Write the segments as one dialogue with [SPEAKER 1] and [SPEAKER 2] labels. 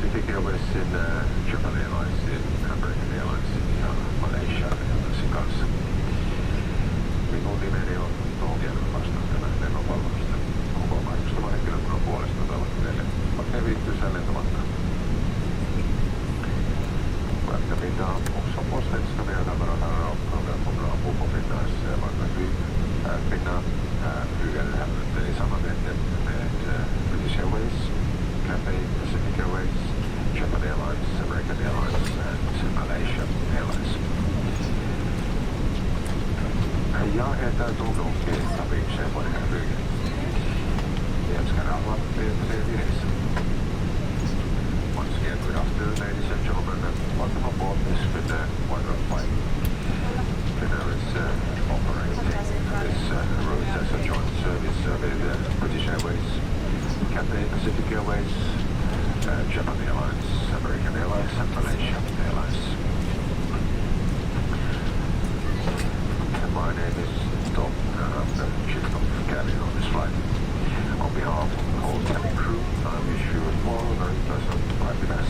[SPEAKER 1] Pacific Airways in Japan Airlines in American Airlines ja Malaysia Airlinesin kanssa. Minun nimeni on Tohjan vastaan tämän lennonvalvonnasta. Koko matkustavan henkilökunnan puolesta toivon teille oikein viihtyisää lentomatkaa. Verksamheten också på svenska vägarna och bra på Finnair Finnair flyger i samarbete med British Airways, Cathay Pacific Airways, Japan Airlines, American Airlines and Malaysia Airlines. Jag heter Togo Trafikchef på det här flyget. Jag ska alla med trevlig resa. Once again, good afternoon, ladies and gentlemen, and welcome aboard this Finnair wonderful flight. Finnair is operating this route as a joint service with British Airways, Cathay Pacific Airways, Japan Airlines, American Airlines, and Malaysia Airlines. And my name is Tom, and I'm the chief of cabin on this flight. On behalf of the whole cabin crew, I wish you all a very pleasant happiness.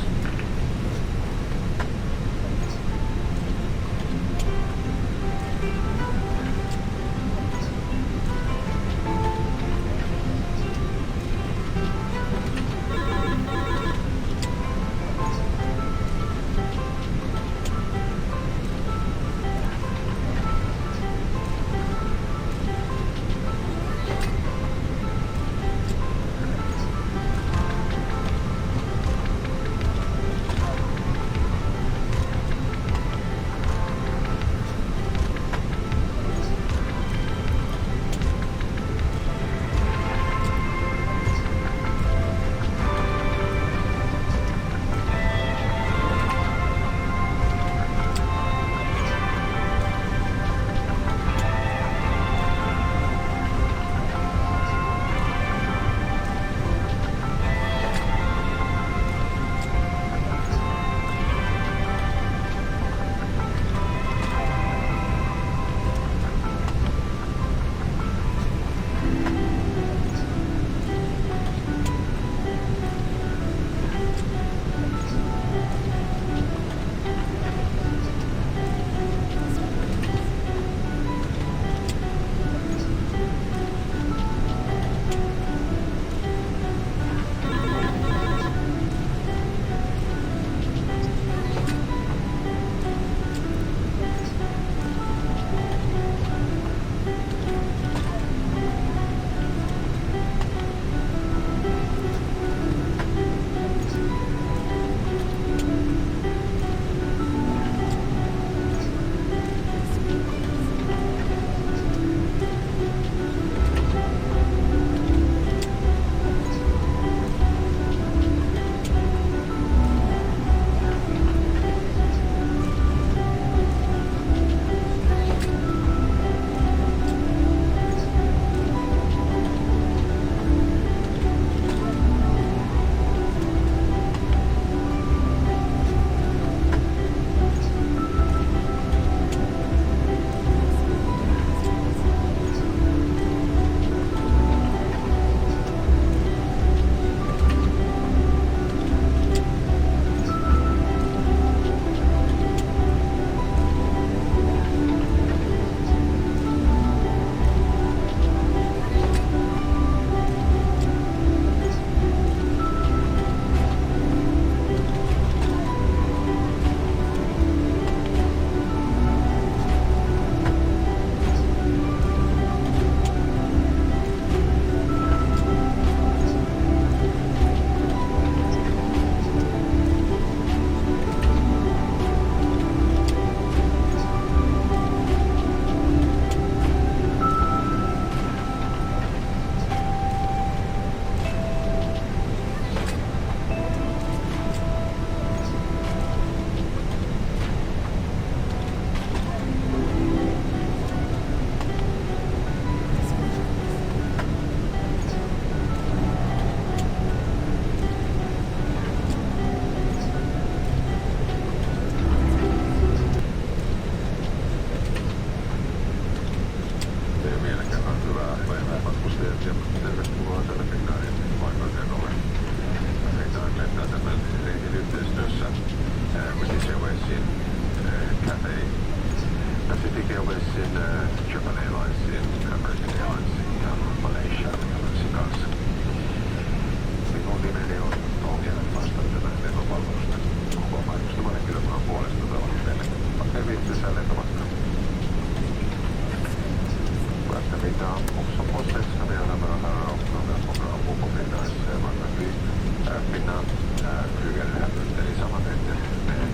[SPEAKER 1] Flygaren hämtar i samarbete med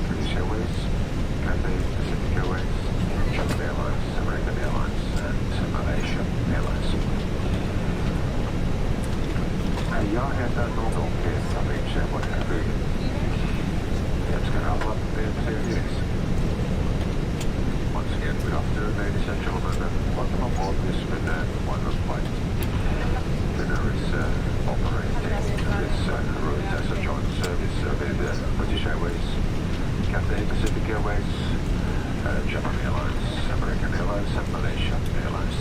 [SPEAKER 1] British Airways, Cathay Pacific Airways, Japan Airlines, American Airlines and Malaysia Airlines. Jag heter någon Kesa Bridge på det här flyget. Jag ska alla series. Once again, good afternoon, ladies and gentlemen, and welcome aboard this Finnair one-way flight. Finnair is operating this route as a joint service with British Airways, Cathay Pacific Airways, Japan Airlines, American Airlines and Malaysia Airlines.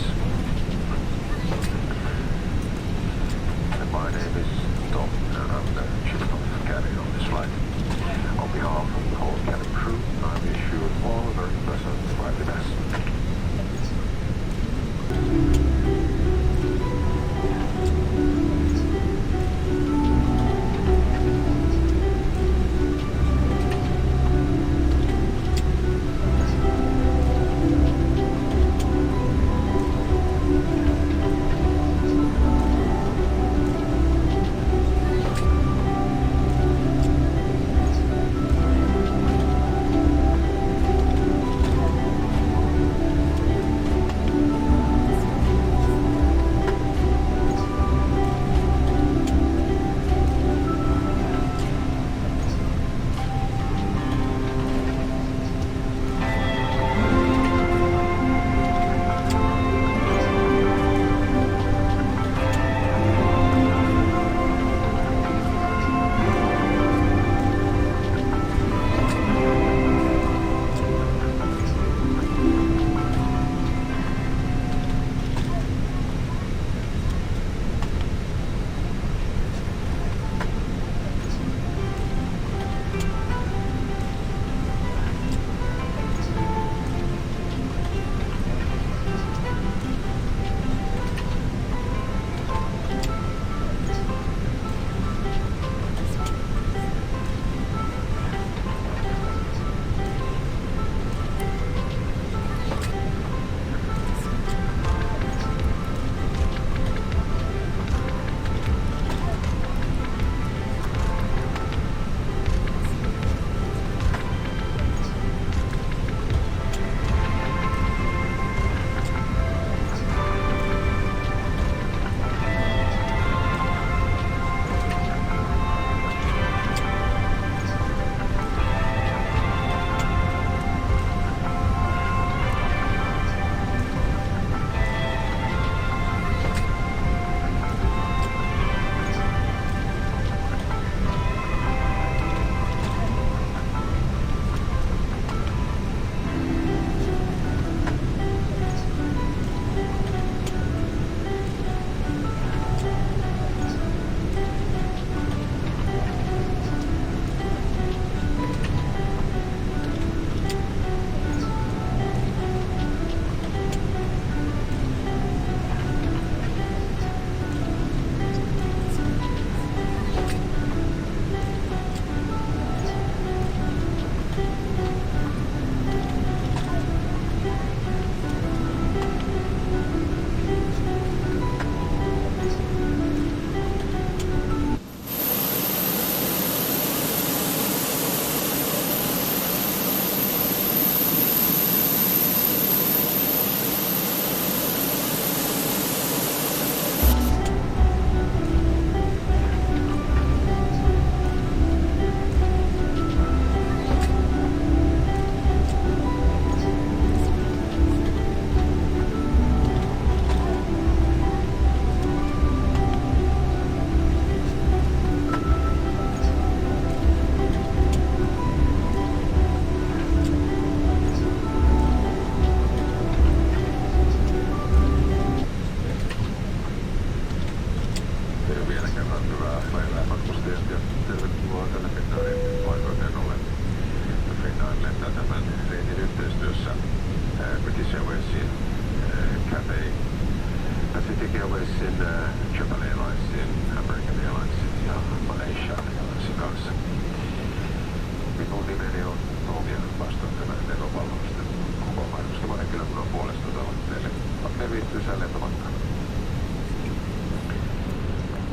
[SPEAKER 1] And my name is Tom, and I'm the chief of cabin on this flight. On behalf of the whole cabin crew, I wish you all a very pleasant flight with us.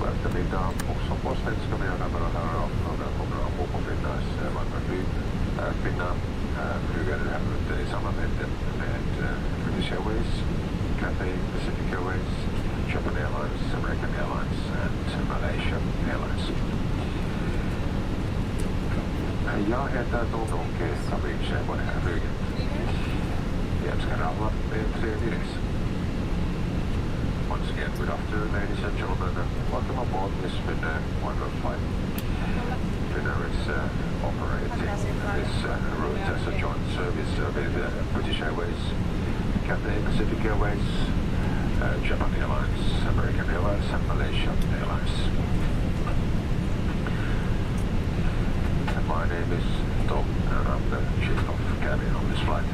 [SPEAKER 1] Välttämättä också på svenska med Cathay Pacific Airways, Japan Airlines, American Airlines, and Malaysia Airlines. Jag heter Toltonke Savice på det här flyget. Vi önskar alla en trevlig resa. Once again, good afternoon, ladies and gentlemen, and welcome aboard this Finnair wonderful flight. Finnair is operating this route as a joint service with British Airways, Cathay Pacific Airways, Japan Airlines, American Airlines, and Malaysia Airlines. My name is Tom, and I'm the chief of cabin on this flight.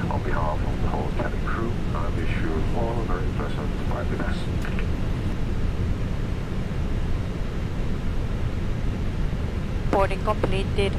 [SPEAKER 1] On behalf of the whole cabin crew, I wish you all a very pleasant flight with us.
[SPEAKER 2] Boarding completed.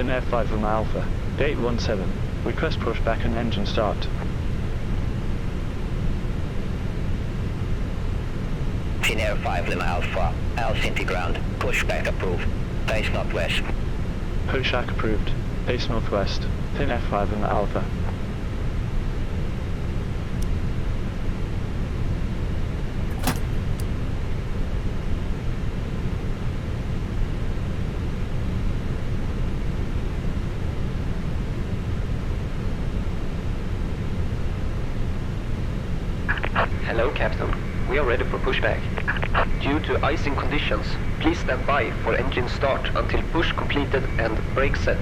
[SPEAKER 3] Finnair 5 Lima Alpha, 817. Request pushback and engine start.
[SPEAKER 4] Finnair 5 Lima Alpha, Helsinki ground, pushback approved, base northwest.
[SPEAKER 3] Pushback approved, base northwest, Finnair 5 Lima Alpha.
[SPEAKER 5] Hello, Captain. We are ready for pushback. Due to icing conditions, please stand by for engine start until push completed and brake set.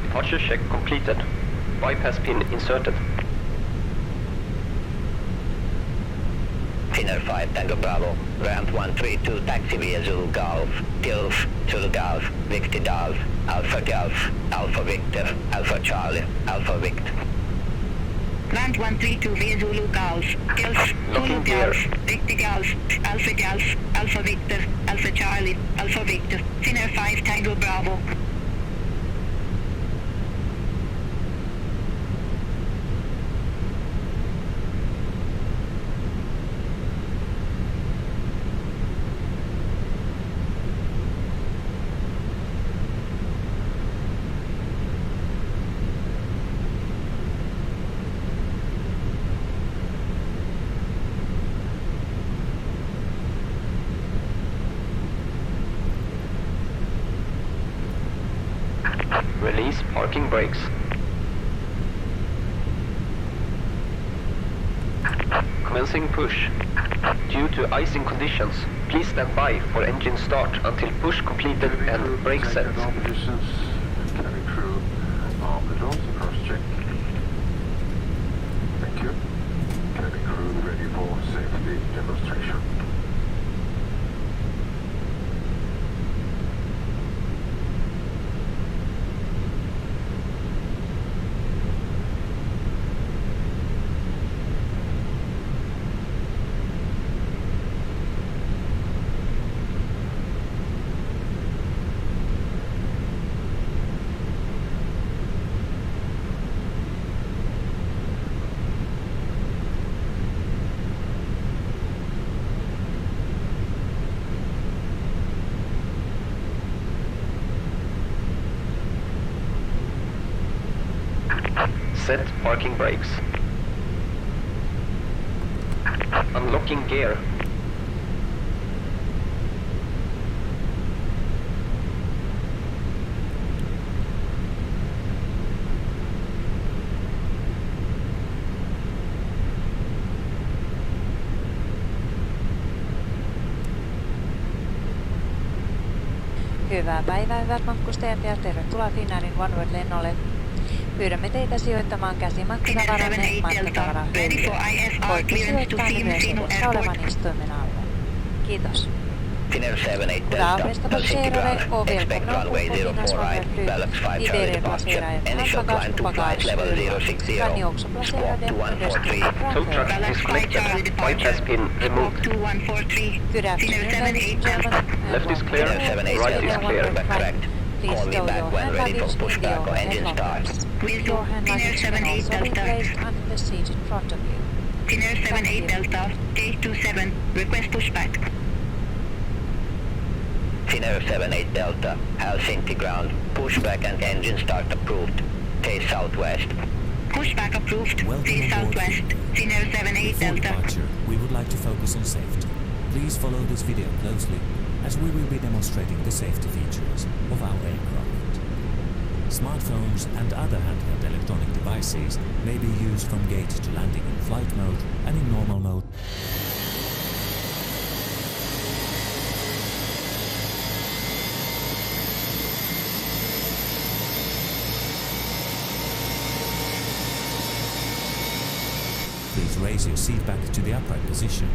[SPEAKER 5] Departure check completed. Bypass pin inserted.
[SPEAKER 4] Finnair 5 Tango Bravo, ramp 132 taxi via Zulu Golf, Gulf, Zulu Golf, Victor Golf, Alpha Victor, Alpha Charlie, Alpha Victor.
[SPEAKER 6] Ramp 132 via Zulu Golf, Gulf, Zulu Golf, Victor Golf, Alpha Victor, Alpha Charlie, Alpha Victor, Finnair 5 Tango Bravo.
[SPEAKER 5] parking brakes. Commencing push. Due to icing conditions, please stand by for engine start until push completed and brake set.
[SPEAKER 1] All positions, cabin crew, arm the doors, cross check. Thank you. Cabin crew ready for safety demonstration.
[SPEAKER 5] Set parking brakes. Unlocking gear.
[SPEAKER 2] Hyvää päivää, hyvät matkustajat, ja tervetuloa Finnairin OneWorld-lennolle. Pyydämme teitä sijoittamaan käsimatkatavaranne matkatavarahyllille. Voitte sijoittaa ne myös edessä olevan istuimen alle. Kiitos.
[SPEAKER 4] Finnair 78
[SPEAKER 2] Da questa passeggere o
[SPEAKER 4] expect runway 04 right, balance 5 Charlie departure, initial climb to flight level 060, squawk 2143.
[SPEAKER 5] Tow truck disconnected. White has been removed.
[SPEAKER 6] 2143.
[SPEAKER 2] Good afternoon, ladies and gentlemen.
[SPEAKER 5] Left is clear, right is clear.
[SPEAKER 4] Correct. Call me back when ready for pushback or engine start.
[SPEAKER 2] Your hand luggage can also be placed under the seat in front of you.
[SPEAKER 6] Finnair 78 Delta, K27, request pushback.
[SPEAKER 4] Finnair 78 Delta, Helsinki ground, pushback and engine start approved. Face southwest.
[SPEAKER 6] Pushback approved,
[SPEAKER 7] Welcome
[SPEAKER 6] face
[SPEAKER 7] aboard
[SPEAKER 6] southwest.
[SPEAKER 7] Finnair.
[SPEAKER 6] Finnair 78
[SPEAKER 7] Before
[SPEAKER 6] Delta.
[SPEAKER 7] departure, we would like to focus on safety. Please follow this video closely, as we will be demonstrating the safety features of our aircraft. Smartphones and other handheld electronic devices may be used from gate to landing in flight mode and in normal mode. Please raise your seat back to the upright position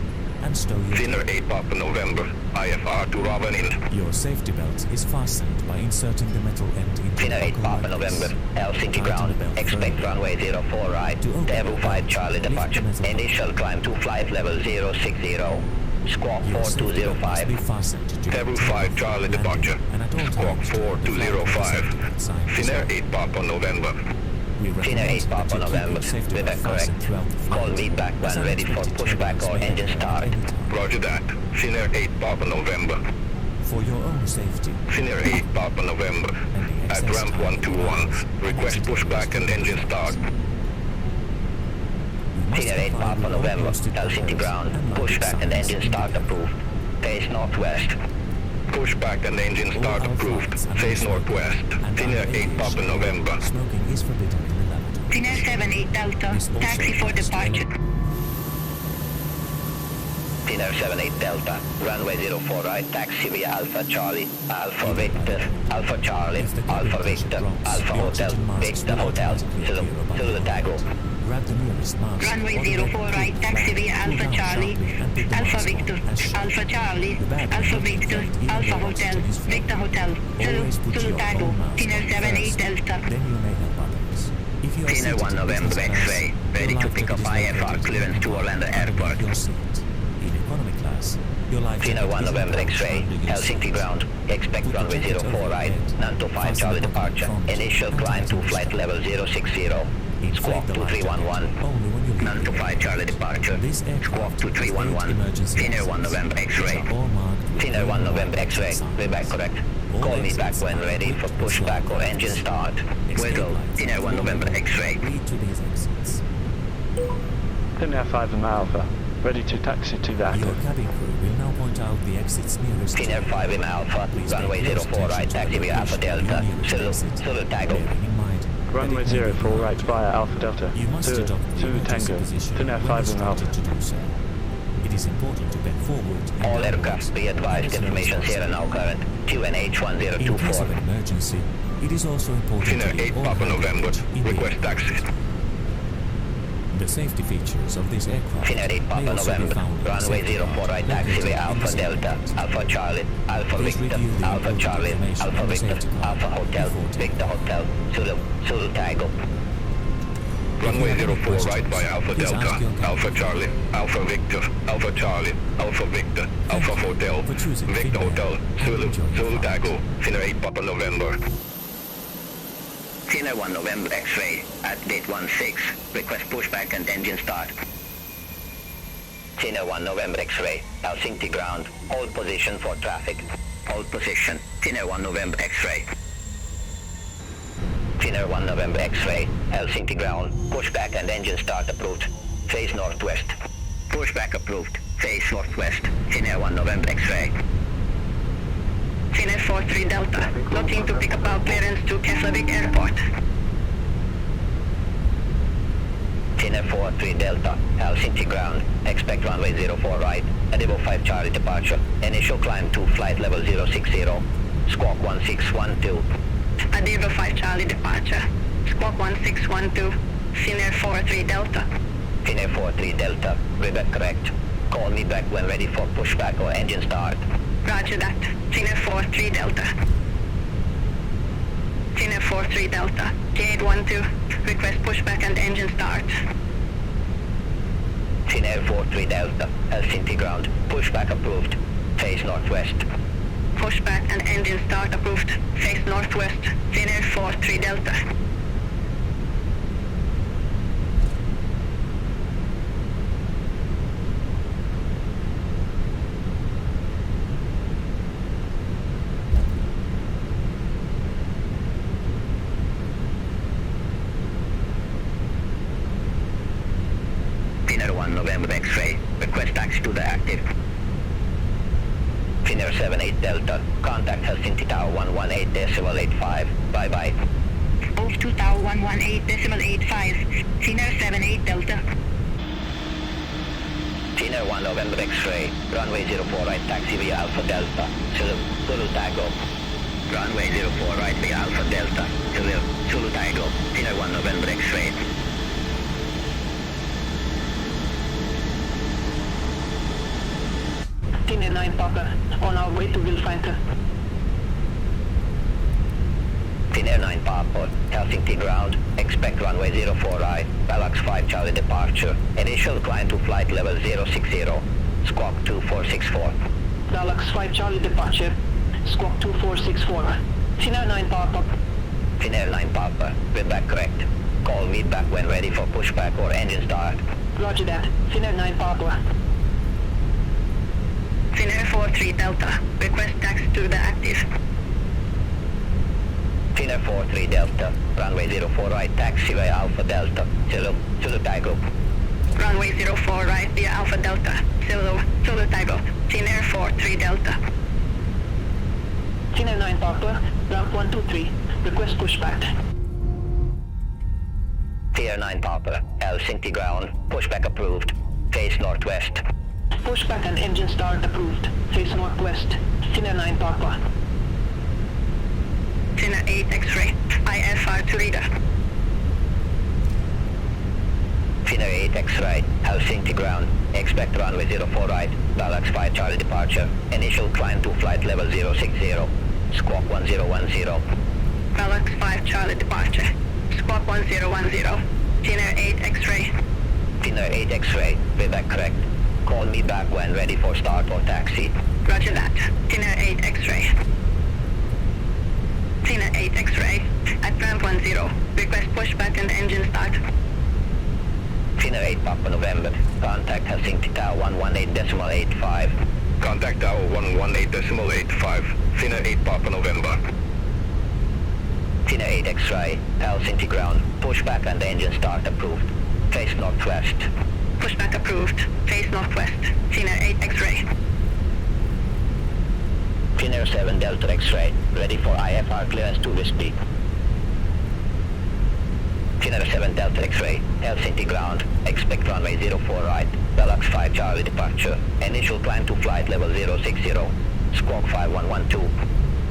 [SPEAKER 7] and stow your...
[SPEAKER 1] Finnair 8 Papa November, IFR to Ravenin.
[SPEAKER 7] Your safety belt is fastened by inserting the metal end into
[SPEAKER 4] Finnair 8 Papa November, Helsinki ground, expect runway 04 right, Devu 5 Charlie departure, initial climb to flight level 060, squawk 4205.
[SPEAKER 1] Devu 5 Charlie departure, squawk 4205. Finnair 8 Papa November.
[SPEAKER 4] Finnair 8 Papa November, Quebec correct. Call me back when ready for pushback or engine start.
[SPEAKER 1] Roger that. Finnair 8 Papa November.
[SPEAKER 7] For your own safety.
[SPEAKER 1] Finnair 8 Papa November. At ramp 121, request pushback and engine start.
[SPEAKER 4] Finnair 8 Papa November, Helsinki ground, pushback and engine start approved. Face northwest.
[SPEAKER 1] Pushback and engine start approved. Face northwest. Finnair 8 Papa November.
[SPEAKER 7] Smoking is forbidden in the lavatory.
[SPEAKER 6] Finnair 78 Delta, taxi for departure.
[SPEAKER 4] Finnair 78 Delta, runway 04 right, taxi via Alpha Charlie, Alpha Victor, Alpha Charlie, Alpha Victor, Alpha Hotel, Victor Hotel, Zulu Tango.
[SPEAKER 7] Grab the nearest mast.
[SPEAKER 6] Runway 04 right, taxi via Alpha Charlie, Alpha Victor, Alpha Charlie, Alpha Victor, Alpha Hotel, Victor Hotel, Zulu Tango, Finnair 78 Delta.
[SPEAKER 7] Then you may help others. If you are
[SPEAKER 4] Finnair 1
[SPEAKER 7] seated in
[SPEAKER 4] November
[SPEAKER 7] business class,
[SPEAKER 4] X-ray, ready
[SPEAKER 7] your
[SPEAKER 4] to
[SPEAKER 7] life
[SPEAKER 4] pick up
[SPEAKER 7] jacket is
[SPEAKER 4] IFR
[SPEAKER 7] located
[SPEAKER 4] clearance to Orlando Airport.
[SPEAKER 7] underneath your seat. In economy class, your life
[SPEAKER 4] Finnair
[SPEAKER 7] jacket
[SPEAKER 4] 1
[SPEAKER 7] is
[SPEAKER 4] November
[SPEAKER 7] located
[SPEAKER 4] X-ray,
[SPEAKER 7] under your
[SPEAKER 4] Helsinki
[SPEAKER 7] seat.
[SPEAKER 4] ground, expect
[SPEAKER 7] Put the
[SPEAKER 4] runway
[SPEAKER 7] jacket
[SPEAKER 4] 04
[SPEAKER 7] over
[SPEAKER 4] right,
[SPEAKER 7] your head.
[SPEAKER 4] Nanto 5
[SPEAKER 7] Fasten
[SPEAKER 4] Charlie
[SPEAKER 7] the pocket
[SPEAKER 4] departure,
[SPEAKER 7] front
[SPEAKER 4] initial
[SPEAKER 7] and
[SPEAKER 4] climb to
[SPEAKER 7] tighten
[SPEAKER 4] flight
[SPEAKER 7] strap.
[SPEAKER 4] level 060,
[SPEAKER 7] Inflate
[SPEAKER 4] squawk
[SPEAKER 7] the life jacket
[SPEAKER 4] 2311,
[SPEAKER 7] only when you leave
[SPEAKER 4] Nanto
[SPEAKER 7] the
[SPEAKER 4] 5 Charlie departure,
[SPEAKER 7] This
[SPEAKER 4] squawk
[SPEAKER 7] aircraft has
[SPEAKER 4] 2311,
[SPEAKER 7] 8 emergency
[SPEAKER 4] Finnair 1
[SPEAKER 7] exits,
[SPEAKER 4] November
[SPEAKER 7] which
[SPEAKER 4] X-ray,
[SPEAKER 7] are all marked with
[SPEAKER 4] Finnair 1
[SPEAKER 7] yellow
[SPEAKER 4] November
[SPEAKER 7] light
[SPEAKER 4] X-ray,
[SPEAKER 7] signs.
[SPEAKER 4] Quebec correct.
[SPEAKER 7] All
[SPEAKER 4] Call me back
[SPEAKER 7] exits
[SPEAKER 4] when
[SPEAKER 7] are
[SPEAKER 4] ready for
[SPEAKER 7] equipped with
[SPEAKER 4] pushback or
[SPEAKER 7] slide
[SPEAKER 4] engine
[SPEAKER 7] doors.
[SPEAKER 4] start.
[SPEAKER 7] Escape
[SPEAKER 4] Whistle,
[SPEAKER 7] lights
[SPEAKER 4] Finnair 1 November X-ray.
[SPEAKER 7] lead to these exits.
[SPEAKER 3] Finnair 5 and Alpha, ready to taxi to that.
[SPEAKER 7] Your cabin crew will now point out the exits nearest
[SPEAKER 4] Finnair 5 in Alpha,
[SPEAKER 7] Please
[SPEAKER 4] runway
[SPEAKER 7] pay close
[SPEAKER 4] 04 right,
[SPEAKER 7] attention to
[SPEAKER 4] taxi
[SPEAKER 7] the
[SPEAKER 4] via Alpha
[SPEAKER 7] location of
[SPEAKER 4] Delta,
[SPEAKER 7] your nearest exit,
[SPEAKER 4] Zulu Tango.
[SPEAKER 7] bearing in mind
[SPEAKER 3] Runway 04 right via Alpha Delta.
[SPEAKER 7] You must adopt the
[SPEAKER 3] Zulu
[SPEAKER 7] emergency
[SPEAKER 3] Tango.
[SPEAKER 7] position
[SPEAKER 3] Finnair
[SPEAKER 7] when
[SPEAKER 3] 5 and Alpha.
[SPEAKER 7] instructed to do so. It is important to bend forward and
[SPEAKER 4] All
[SPEAKER 7] downwards
[SPEAKER 4] aircraft be
[SPEAKER 7] and
[SPEAKER 4] advised
[SPEAKER 7] as low as
[SPEAKER 4] information
[SPEAKER 7] possible.
[SPEAKER 4] here now current. QNH
[SPEAKER 7] In case of
[SPEAKER 4] 1024.
[SPEAKER 7] an emergency, it is also important
[SPEAKER 1] Finnair
[SPEAKER 7] to leave
[SPEAKER 1] 8
[SPEAKER 7] all
[SPEAKER 1] Papa
[SPEAKER 7] hand
[SPEAKER 1] November.
[SPEAKER 7] luggage in the
[SPEAKER 1] Request
[SPEAKER 7] air.
[SPEAKER 1] taxi.
[SPEAKER 7] The safety features of this aircraft
[SPEAKER 4] Finnair 8
[SPEAKER 7] may
[SPEAKER 4] Papa
[SPEAKER 7] also be
[SPEAKER 4] November.
[SPEAKER 7] found in the
[SPEAKER 4] Runway
[SPEAKER 7] safety
[SPEAKER 4] 04
[SPEAKER 7] card
[SPEAKER 4] right
[SPEAKER 7] located
[SPEAKER 4] taxiway
[SPEAKER 7] in
[SPEAKER 4] Alpha
[SPEAKER 7] the safety
[SPEAKER 4] Delta,
[SPEAKER 7] card.
[SPEAKER 4] Alpha Charlie, Alpha
[SPEAKER 7] Please
[SPEAKER 4] Victor,
[SPEAKER 7] review the
[SPEAKER 4] Alpha
[SPEAKER 7] important
[SPEAKER 4] Charlie,
[SPEAKER 7] information
[SPEAKER 4] Alpha
[SPEAKER 7] on the
[SPEAKER 4] Victor,
[SPEAKER 7] safety card
[SPEAKER 4] Alpha Hotel,
[SPEAKER 7] before takeoff.
[SPEAKER 4] Victor Hotel, Zulu Tango.
[SPEAKER 1] Runway
[SPEAKER 7] If you have any
[SPEAKER 1] 04 right
[SPEAKER 7] questions,
[SPEAKER 1] by Alpha
[SPEAKER 7] please ask
[SPEAKER 1] Delta,
[SPEAKER 7] your captain.
[SPEAKER 1] Alpha Charlie, Alpha Victor, Alpha Charlie, Alpha Victor, Alpha
[SPEAKER 7] you
[SPEAKER 1] Hotel,
[SPEAKER 7] for choosing
[SPEAKER 1] Victor
[SPEAKER 7] Finnair
[SPEAKER 1] Hotel,
[SPEAKER 7] and
[SPEAKER 1] Zulu,
[SPEAKER 7] enjoy your
[SPEAKER 1] Zulu
[SPEAKER 7] flight.
[SPEAKER 1] Tango, Finnair 8 Papa November.
[SPEAKER 4] Finnair 1 November X-ray at gate 16. Request pushback and engine start. Finnair 1 November X-ray, Helsinki ground. Hold position for traffic. Hold position. Finnair 1 November X-ray. Finnair 1 November X-ray, Helsinki ground. Pushback and engine start approved. Face northwest. Pushback approved. Face northwest. Finnair 1 November X-ray.
[SPEAKER 6] Finnair 43 Delta, looking to pick up our clearance to Keflavik Airport.
[SPEAKER 4] Finnair 43 Delta, Helsinki ground. Expect runway 04 right. Adivo 5 Charlie departure. Initial climb to flight level 060. Squawk 1612.
[SPEAKER 6] Adivo 5 Charlie departure. Squawk 1612. Finnair 43 Delta.
[SPEAKER 4] Finnair 43 Delta, read correct. Call me back when ready for pushback or engine start.
[SPEAKER 6] Roger that. Finnair 43 Delta. Finnair 43 Delta. J812. Request pushback and engine start.
[SPEAKER 4] Finnair 43 Delta, Helsinki ground. Pushback approved. Face northwest.
[SPEAKER 6] Pushback and engine start approved. Face northwest. Finnair 43 Delta.
[SPEAKER 4] Finnair 1 November X-ray. Request taxi to the active. Finnair 78 Delta. Contact Helsinki Tower 118.85. Bye-bye.
[SPEAKER 6] Move to Tower 118.85. Finnair 78 Delta.
[SPEAKER 4] Finnair 1 November X-ray. Runway 04 right taxi via Alpha Delta. Zulu Tango. Runway 04 right via Alpha Delta. Zulu Tango. Finnair 1 November X-ray.
[SPEAKER 6] Finnair 9 Papa. On our way to Vilfanta.
[SPEAKER 4] Finnair 9 Papa, Helsinki ground. Expect runway 04 right. Balax 5 Charlie departure. Initial climb to flight level 060. Squawk 2464.
[SPEAKER 6] Dallas 5 Charlie departure. Squawk 2464. Finnair 9 Papa.
[SPEAKER 4] Finnair 9 Papa, read back correct. Call me back when ready for pushback or engine start.
[SPEAKER 6] Roger that. Finnair 9 Papa. Finnair 43 Delta. Request taxi to the active.
[SPEAKER 4] Finnair 43 Delta, runway 04 right taxi via Alpha Delta. Zulu Tango.
[SPEAKER 6] Runway 04 right via Alpha Delta. Zulu Tango. Finnair 43 Delta. Finnair 9 Papa. Ramp 123. Request pushback.
[SPEAKER 4] Finnair 9 Papa, Helsinki ground. Pushback approved. Face northwest.
[SPEAKER 6] Pushback and engine start approved. Face northwest. Finnair 9 Papa. Finnair 8 X-ray. IFR to leader.
[SPEAKER 4] Finnair 8 X-ray, Helsinki ground. Expect runway 04 right. Balax 5 Charlie departure. Initial climb to flight level 060. Squawk 1010.
[SPEAKER 6] Balax 5 Charlie departure. Squawk 1010. Finnair 8 X-ray.
[SPEAKER 4] Finnair 8 X-ray, read that correct. Call me back when ready for start or taxi.
[SPEAKER 6] Roger that. Finnair 8 X-ray. Finnair 8 X-ray. At ramp 10. Request pushback and engine start.
[SPEAKER 4] Finnair 8 Papa November. Contact Helsinki Tower 118.85.
[SPEAKER 1] Contact Tower 118.85. Finnair 8 Papa November.
[SPEAKER 4] Finnair 8 X-ray, Helsinki ground. Pushback and engine start approved. Face northwest.
[SPEAKER 6] Pushback approved. Face northwest. Finnair 8 X-ray.
[SPEAKER 4] Finnair 7 Delta X-ray, ready for IFR clearance to Whiskey. Finnair 7 Delta X-ray, Helsinki ground, expect runway 04 right, Galax 5 Charlie departure, initial climb to flight level 060, squawk 5112,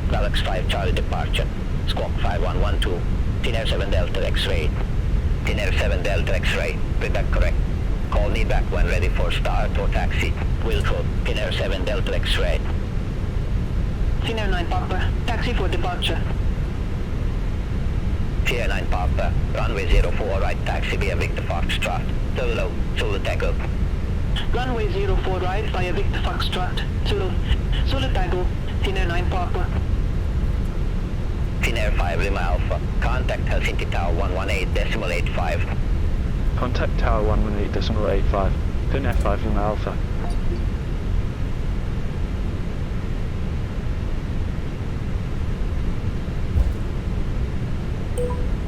[SPEAKER 4] Galax 5 Charlie departure, squawk 5112, Finnair 7 Delta X-ray, Finnair 7 Delta X-ray, read correct, call me back when ready for start or taxi, Wilco, Finnair 7 Delta X-ray.
[SPEAKER 6] Finnair 9 Papa, taxi for departure.
[SPEAKER 4] Finnair 9 Papa, runway 04 right, taxi via Victor Foxtrot, Zulu takeoff.
[SPEAKER 6] Runway 04 right via Victor Foxtrot, Zulu Tango, Finnair 9 Papa.
[SPEAKER 4] Finnair 5 Lima Alpha, contact Helsinki Tower 118.85.
[SPEAKER 3] Contact Tower 118.85. Finnair 5 Lima Alpha.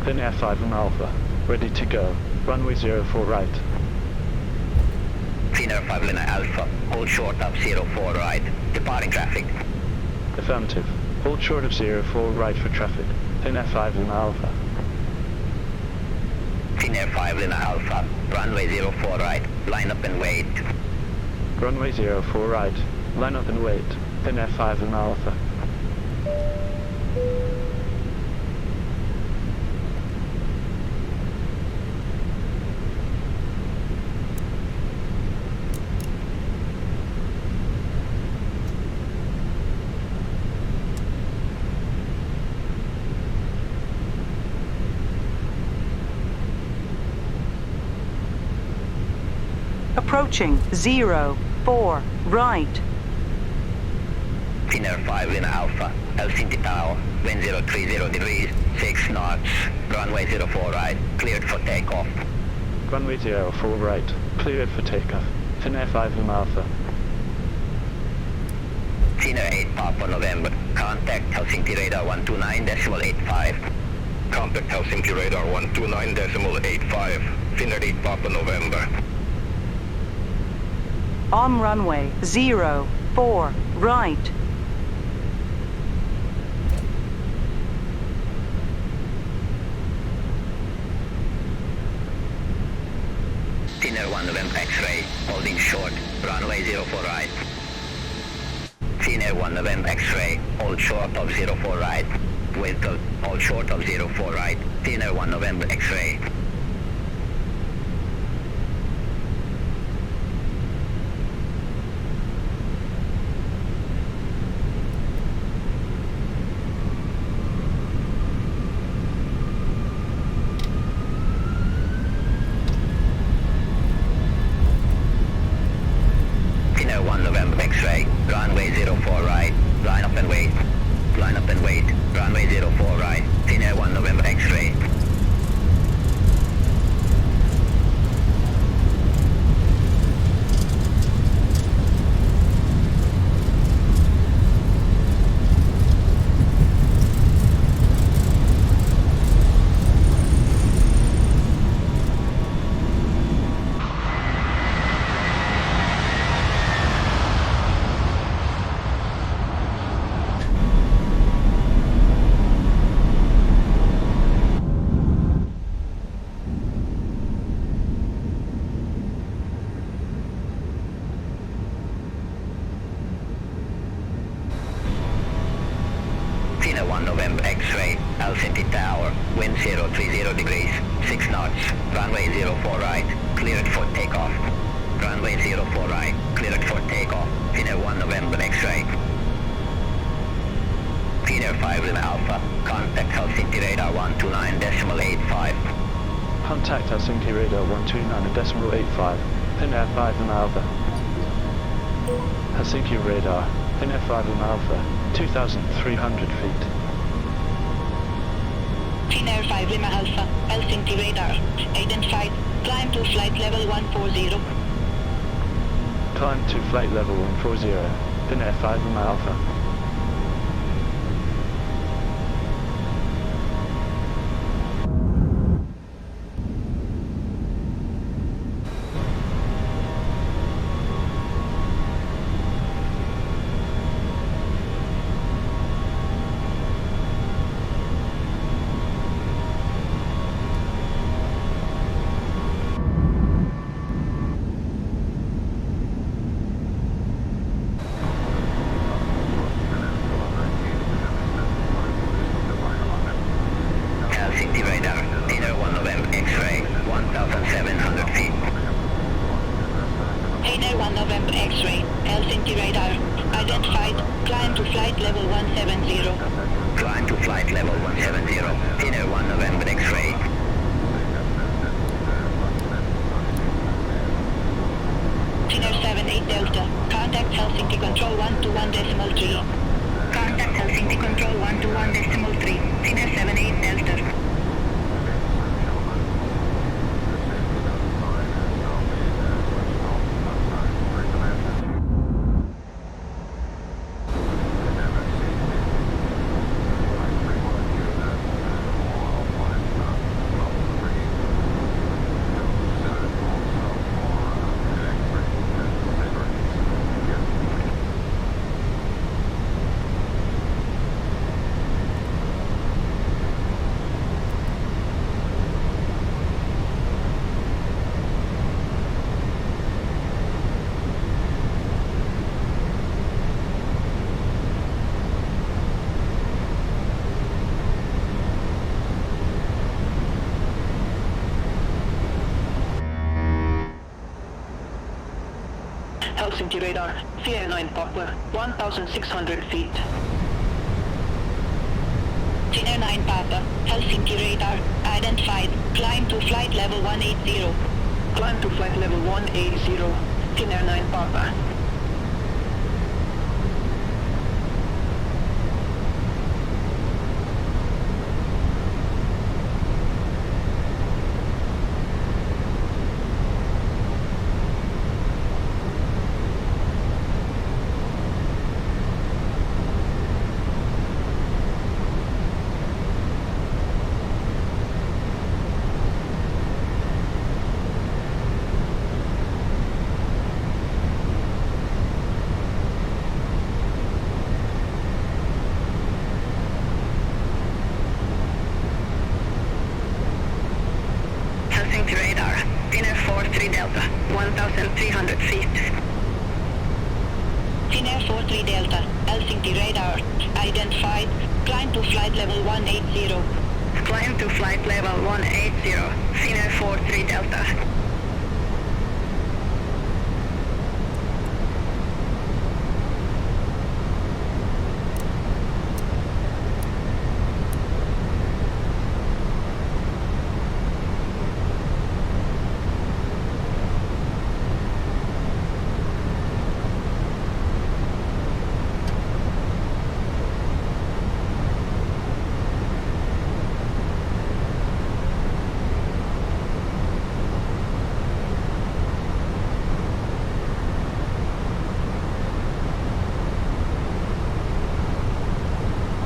[SPEAKER 3] Finnair 5 Lima Alpha. Ready to go. Runway 04 right.
[SPEAKER 4] Finnair 5 Lima Alpha, hold short of 04 right, departing traffic.
[SPEAKER 3] Affirmative. Hold short of 04 right for traffic. Finnair 5 Lima Alpha.
[SPEAKER 4] Finnair 5 Lima Alpha, runway 04 right, line up and wait.
[SPEAKER 3] Runway 04 right. Line up and wait. Finnair 5 Lima Alpha.
[SPEAKER 8] Approaching 04 right.
[SPEAKER 4] Finnair 5 Lima Alpha, Helsinki Tower, wind 030 degrees, 6 knots, runway 04 right, cleared for takeoff.
[SPEAKER 3] Runway 04 right. Cleared for takeoff. Finnair 5 Lima Alpha.
[SPEAKER 4] Finnair 8 Papa November, contact Helsinki radar 129.85. Contact Helsinki radar 129.85, Finnair 8 Papa November.
[SPEAKER 8] On runway 04 right.
[SPEAKER 4] Finnair 1 November X-ray, holding short, runway 04 right. Finnair 1 November X-ray, hold short of 04 right. Vehicle, hold short of 04 right. Finnair 1 November X-ray. Finnair 1 November X-ray, runway 04 right, line up and wait. Line up and wait, runway 04 right, Finnair 1 November X-ray. Finnair 1 November X-ray, Helsinki Tower, wind 030 degrees, 6 knots, runway 04 right, cleared for takeoff. Runway 04 right, cleared for takeoff, Finnair 1 November X-ray. Finnair 5 Lima Alpha, contact Helsinki radar 129.85.
[SPEAKER 3] Contact Helsinki radar 129.85. Finnair 5 Lima Alpha. Helsinki radar. Finnair 5 Lima Alpha. 2,300 feet.
[SPEAKER 6] Finnair 5 Lima Alpha, Helsinki radar, identified, climb to flight level 140.
[SPEAKER 3] Climb to flight level 140. Finnair 5 Lima Alpha.
[SPEAKER 6] Finnair 1 November X-ray, Helsinki radar, identified, climb to flight level 170.
[SPEAKER 4] Climb to flight level 170. Finnair 1 November X-ray.
[SPEAKER 6] Finnair 78 Delta, contact Helsinki Control 121.3. Contact Helsinki Control 121.3, Finnair 78 Delta. Helsinki radar, Finnair 9 Poplar, 1,600 feet. Finnair 9 Papa, Helsinki radar, identified, climb to flight level 180. Climb to flight level 180, Finnair 9 Papa. Helsinki radar, Finnair 43 Delta, 1,300 feet. Finnair 43 Delta, Helsinki radar, identified, climb to flight level 180. Climb to flight level 180, Finnair 43 Delta.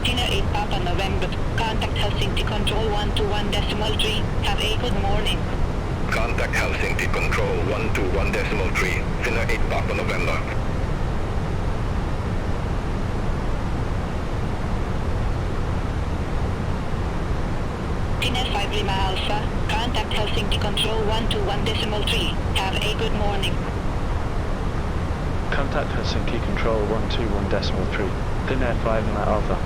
[SPEAKER 6] Finnair 8 Papa November, contact Helsinki Control 121.3, have a good morning.
[SPEAKER 1] Contact Helsinki Control 121.3, Finnair 8 Papa November.
[SPEAKER 6] Finnair 5 Lima Alpha, contact Helsinki Control 121.3, have a good morning.
[SPEAKER 3] Contact Helsinki Control 121.3, Finnair 5 Lima Alpha.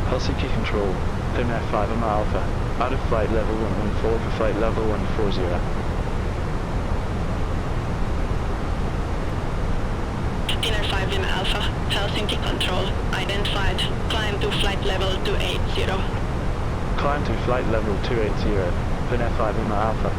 [SPEAKER 3] Helsinki Control, Finnair 5 Lima Alpha, out of flight level 114 for flight level 140.
[SPEAKER 6] Finnair 5 Lima Alpha, Helsinki Control, identified, climb to flight level 280.
[SPEAKER 3] Climb to flight level 280, Finnair 5 Lima Alpha.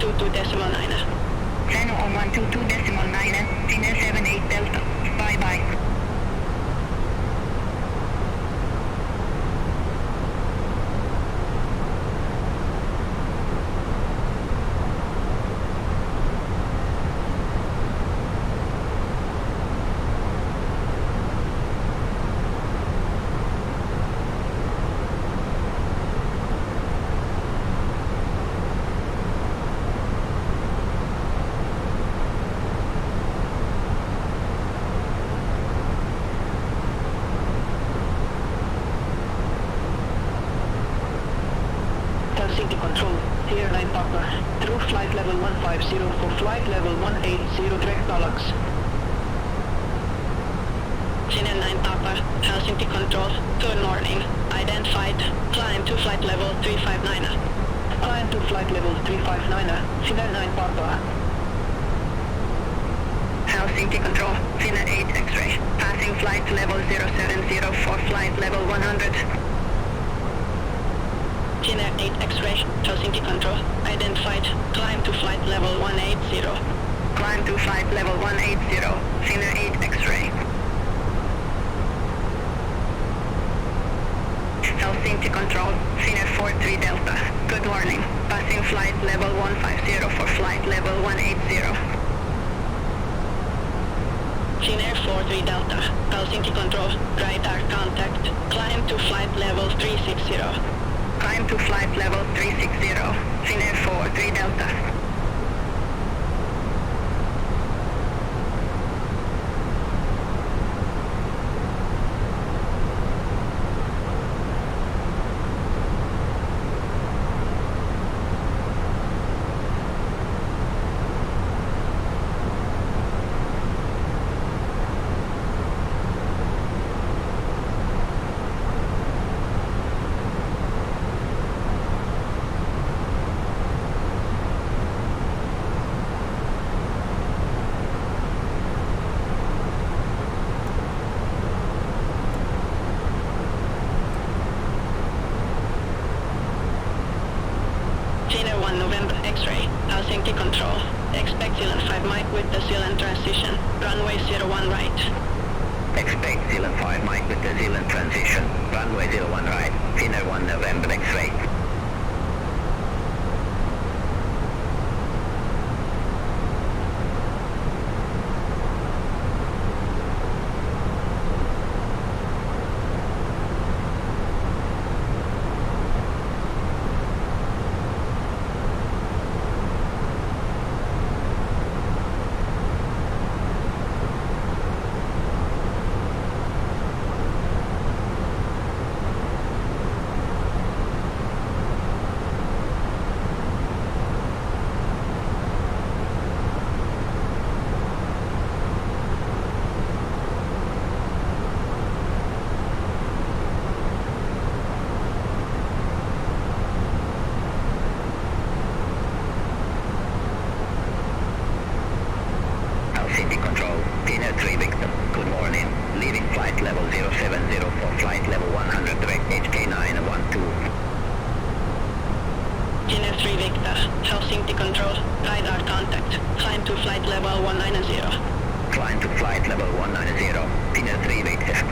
[SPEAKER 6] 122.9. Channel on 122.9, Finnair 78 Delta. Bye bye.
[SPEAKER 9] Helsinki Control, Sierra 9 Papa, through flight level 150 for flight level 180 direct Galax.
[SPEAKER 6] Finnair 9 Papa, Helsinki Control, good morning. Identified, climb to flight level 359.
[SPEAKER 9] Climb to flight level 359, Finnair 9 Papa.
[SPEAKER 6] Helsinki Control, Finnair 8 X-ray, passing flight level 070 for flight level 100. Finnair 8 X-ray, Helsinki Control, identified, climb to flight level 180. Climb to flight level 180, Finnair 8 X-ray. Helsinki Control, Finnair 43 Delta, good morning, passing flight level 150 for flight level 180. Finnair 43 Delta, Helsinki Control, radar contact, climb to flight level 360. Climb to flight level 360, Finnair 43 Delta. Finnair 1 November X-ray, Helsinki Control. Expect Zealand 5 Mike with the Zealand transition. Runway 01 right.
[SPEAKER 4] Expect Zealand 5 Mike with the Zealand transition. Runway 01 right. Finnair 1 November X-ray. Helsinki Control, Finnair 3 Victor, good morning. Leaving flight level 070 for flight level 100 direct HK912.
[SPEAKER 6] Finnair 3 Victor, Helsinki Control, radar contact, climb to flight level 190.
[SPEAKER 4] Climb to flight level 190, Finnair 3 Victor.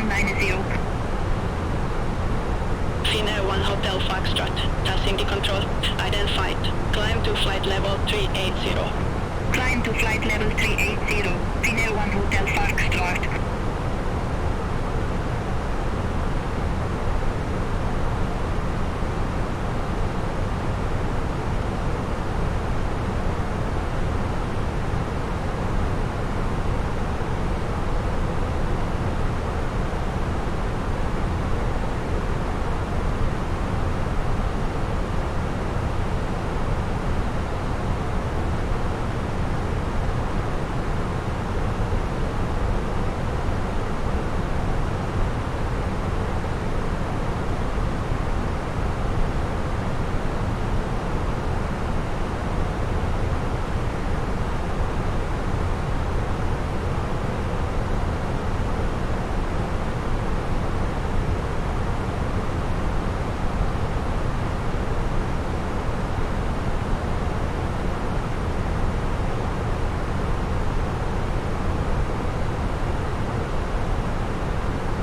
[SPEAKER 6] 90.
[SPEAKER 9] Finnair 1 Hotel Foxtrot, Helsinki control, identified. Climb to flight level 380.
[SPEAKER 6] Climb to flight level 380. Finnair 1 Hotel Foxtrot.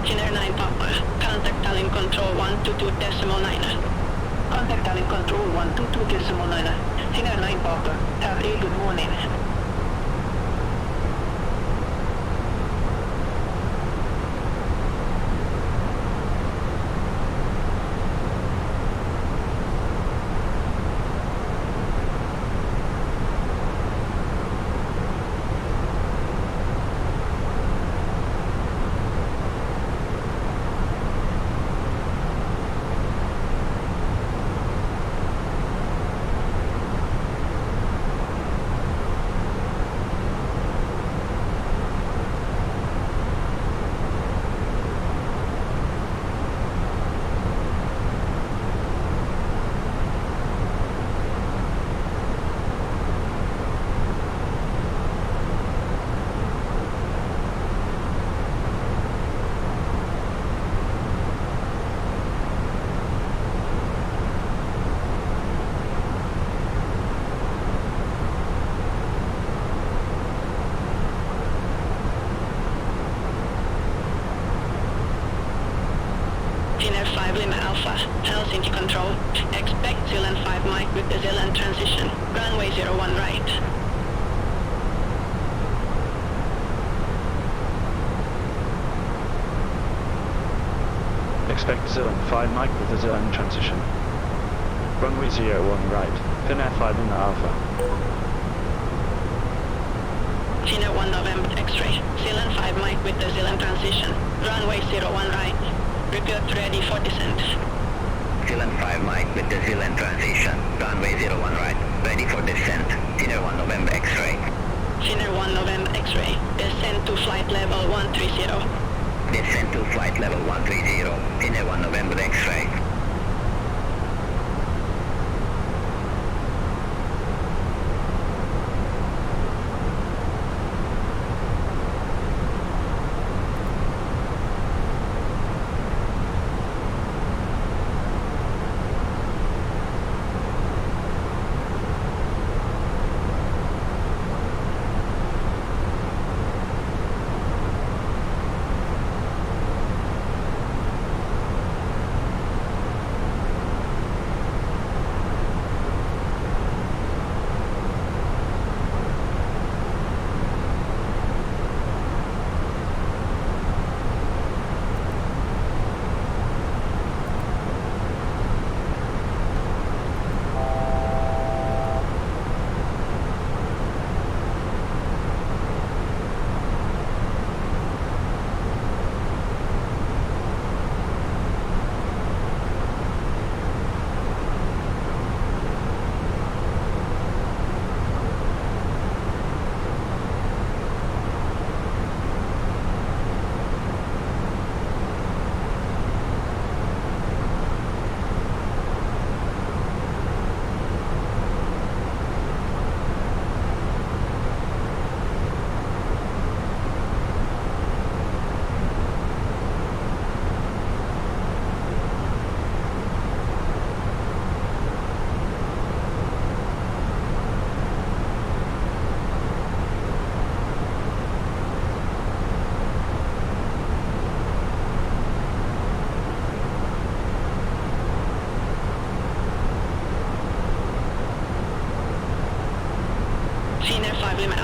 [SPEAKER 9] Finnair 9 Papa, contact Tallinn control 122.9. Contact Tallinn control 122.9. Finnair 9 Papa, have a good morning. Finnair 5 Lima Alpha, Helsinki control. Expect Zealand 5 Mike with the Zealand transition. Runway 01 right.
[SPEAKER 3] Expect Zealand 5 Mike with the Zealand transition. Runway 01 right. Finnair 5 Lima Alpha.
[SPEAKER 9] Finnair 1 November X-ray. Zealand 5 Mike with the Zealand transition. Runway 01 right. Report ready for descent.
[SPEAKER 4] Zealand 5 Mike with the Zealand transition. Runway 01 right. Ready for descent. Finnair 1 November X-ray.
[SPEAKER 9] Finnair 1 November X-ray. Descent to flight level 130.
[SPEAKER 4] Descent to flight level 130. Finnair 1 November X-ray.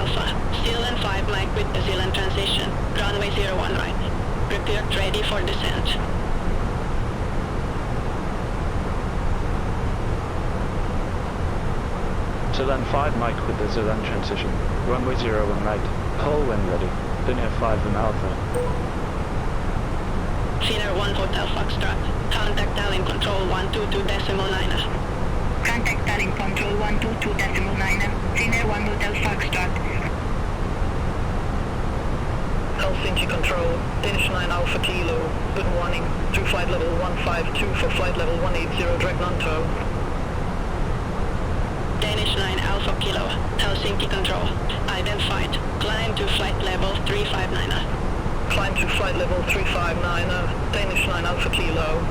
[SPEAKER 9] Alpha. Zealand 5 Mike with the Zealand transition. Runway 01 right. Report ready for descent.
[SPEAKER 3] Zealand 5 Mike with the Zealand transition. Runway 01 right. Call when ready. Finnair 5 and Alpha.
[SPEAKER 9] Finnair 1 Hotel Foxtrot. Contact Tallinn Control 122.9.
[SPEAKER 6] Contact Tallinn Control 122.9. Finnair 1 Hotel Foxtrot.
[SPEAKER 10] Helsinki Control, Danish 9 Alpha Kilo, good morning, through flight level 152 for flight level 180 direct non-tow.
[SPEAKER 9] Danish 9 Alpha Kilo, Helsinki Control, identified, climb to flight level 359.
[SPEAKER 10] Climb to flight level 359, Danish 9 Alpha Kilo.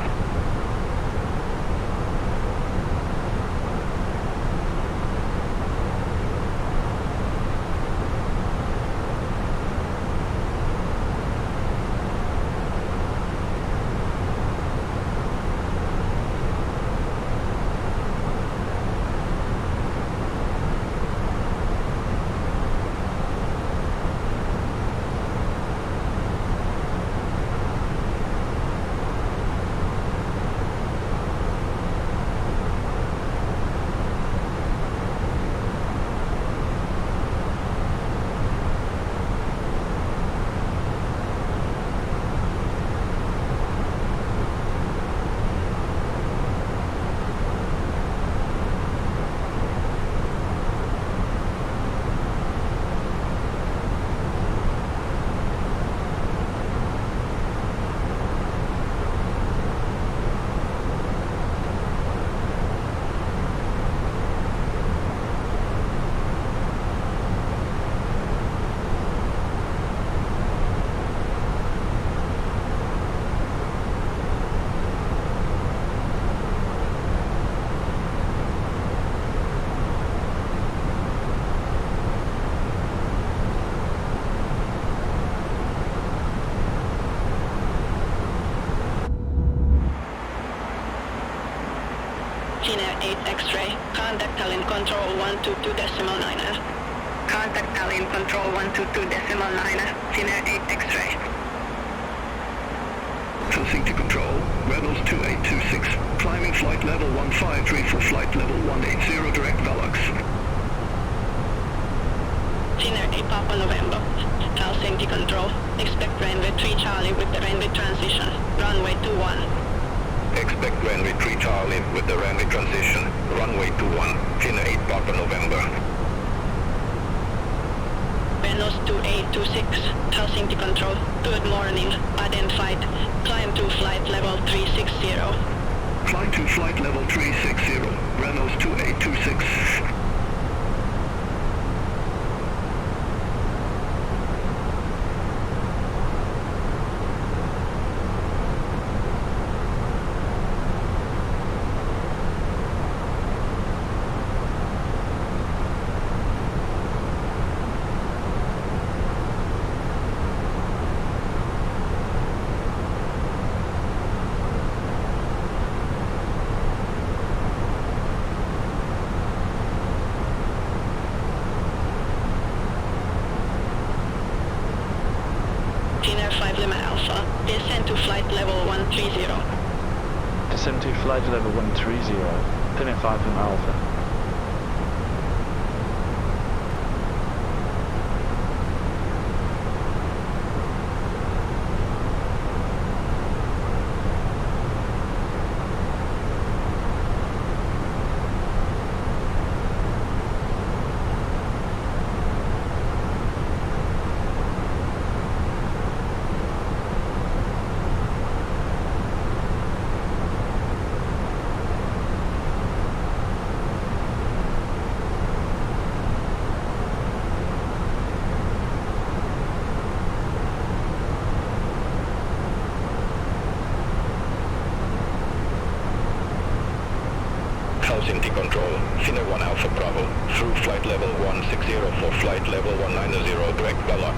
[SPEAKER 9] Finnair 8 X-ray, contact Tallinn Control 122.9.
[SPEAKER 6] Contact Tallinn Control 122.9. Finnair 8 X-ray.
[SPEAKER 10] Helsinki Control, Rebels 2826, climbing flight level 153 for flight level 180 direct Velux.
[SPEAKER 9] Finnair 8 Papa November, Helsinki Control, expect runway 3 Charlie with the runway transition, runway 21.
[SPEAKER 1] Expect runway 3 Charlie with the runway transition, runway 21, Finnair 8 Papa November.
[SPEAKER 9] Venus 2826, Helsinki Control, good morning, identified, climb to flight level 360.
[SPEAKER 10] Climb to flight level 360, Reynolds 2826.
[SPEAKER 9] Finnair 5 Lima Alpha, descend to flight level 130.
[SPEAKER 3] Descend to flight level 130. Finnair 5 and Alpha.
[SPEAKER 1] Helsinki Control, Finnair 1 Alpha Bravo, through flight level 160 for flight level 190 direct Velux.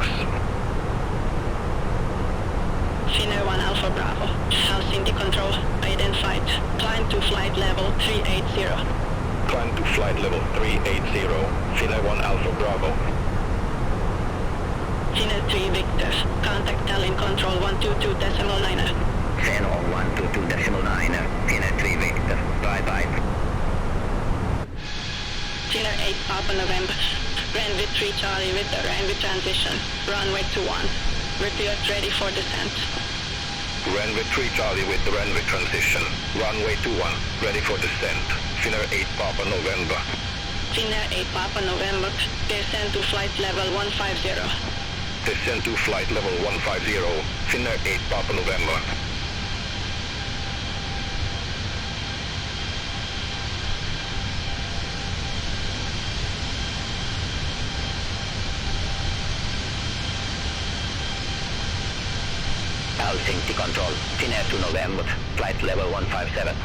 [SPEAKER 9] Finnair 1 Alpha Bravo, Helsinki Control, identified, climb to flight level 380.
[SPEAKER 1] Climb to flight level 380, Finnair 1 Alpha Bravo.
[SPEAKER 9] Finnair 3 Victor. Contact Tallinn Control 122.9.
[SPEAKER 4] Sen on 122.9. Finnair 3 Victor. Bye-bye.
[SPEAKER 9] Finnair 8 Papa November. Runway 3 Charlie with the runway transition. Runway 21. Report ready for descent.
[SPEAKER 1] Runway 3 Charlie with the runway transition. Runway 21, ready for descent. Finnair 8 Papa November.
[SPEAKER 9] Finnair 8 Papa November. Descend to flight level 150.
[SPEAKER 1] Descend to flight level 150. Finnair 8 Papa November.
[SPEAKER 4] Helsinki Control. Finnair 2 November. Flight level 157.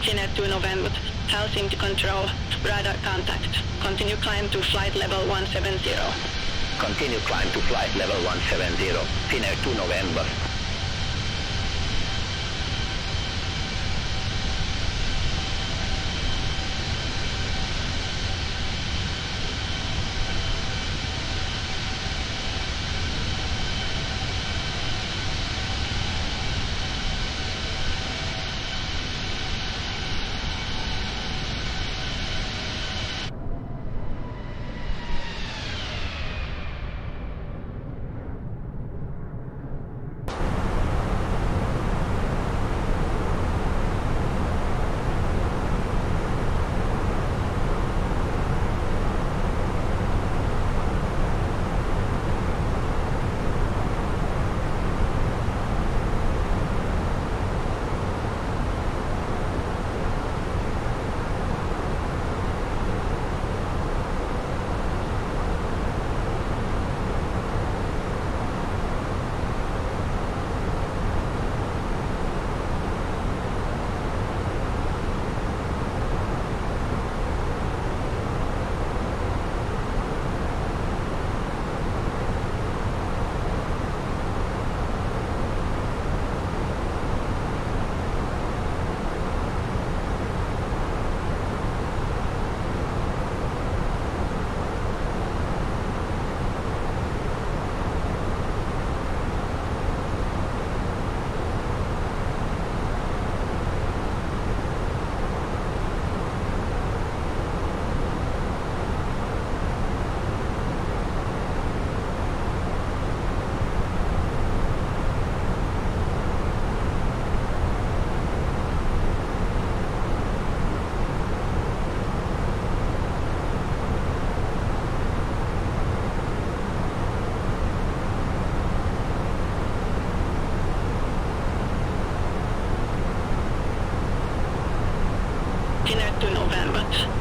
[SPEAKER 9] Finnair 2 November. Helsinki Control. Radar contact. Continue climb to flight level 170.
[SPEAKER 4] Continue climb to flight level 170. Finnair 2 November.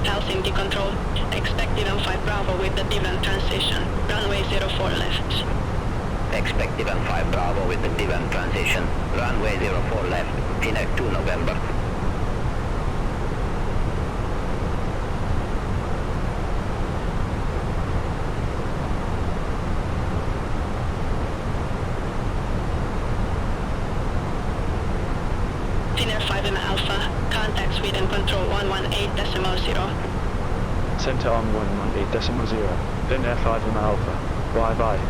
[SPEAKER 9] Helsinki Control. Expect Divan 5 Bravo with the Divan transition. Runway 04 left.
[SPEAKER 4] Expect Divan 5 Bravo with the Divan transition. Runway 04 left. Finnair 2 November.
[SPEAKER 9] Finnair 5M Alpha. Contact Sweden Control 118.0.
[SPEAKER 3] Center on 118.0. Finnair 5M Alpha. Bye-bye.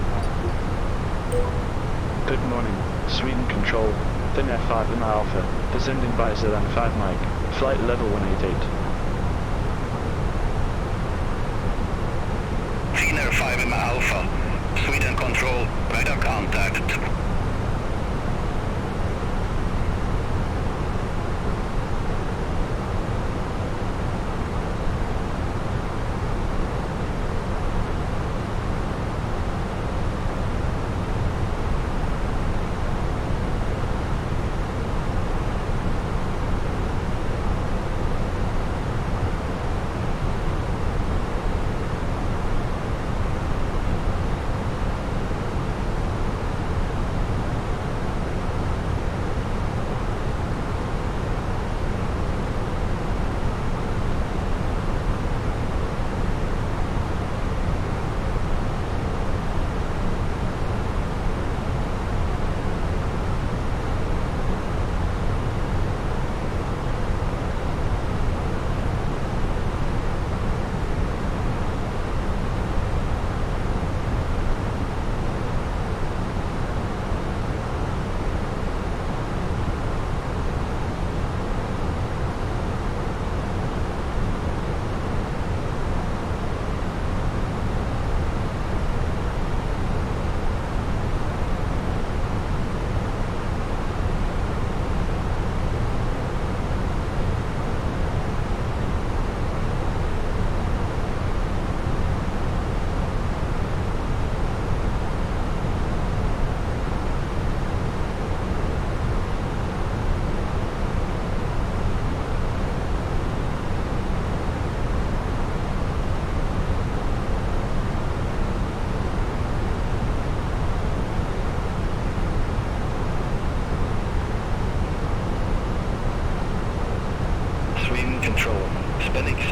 [SPEAKER 3] Good morning, Sweden Control. Finnair 5M Alpha. Descending by Zealand 5 Mike. Flight level 188.
[SPEAKER 1] Finnair 5M Alpha. Sweden Control. Radar contact.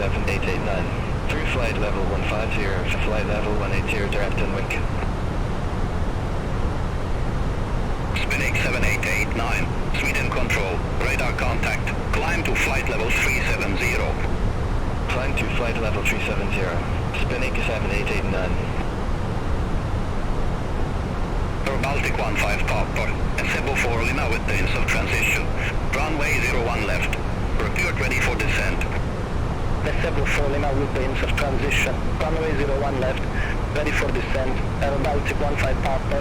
[SPEAKER 4] 7889. Through flight level 150 to flight level 180 direct and wing. Spinning 7889. Sweden control. Radar contact. Climb to flight level 370. Climb to flight level 370. Spinning 7889. Baltic 15 Papa, and Sebo 4 Lima with the ins of transition. Runway 01 left. Report ready for descent. The Sebo 4 Lima with the ins of transition. Runway 01 left. Ready for descent. Baltic 15 Papa.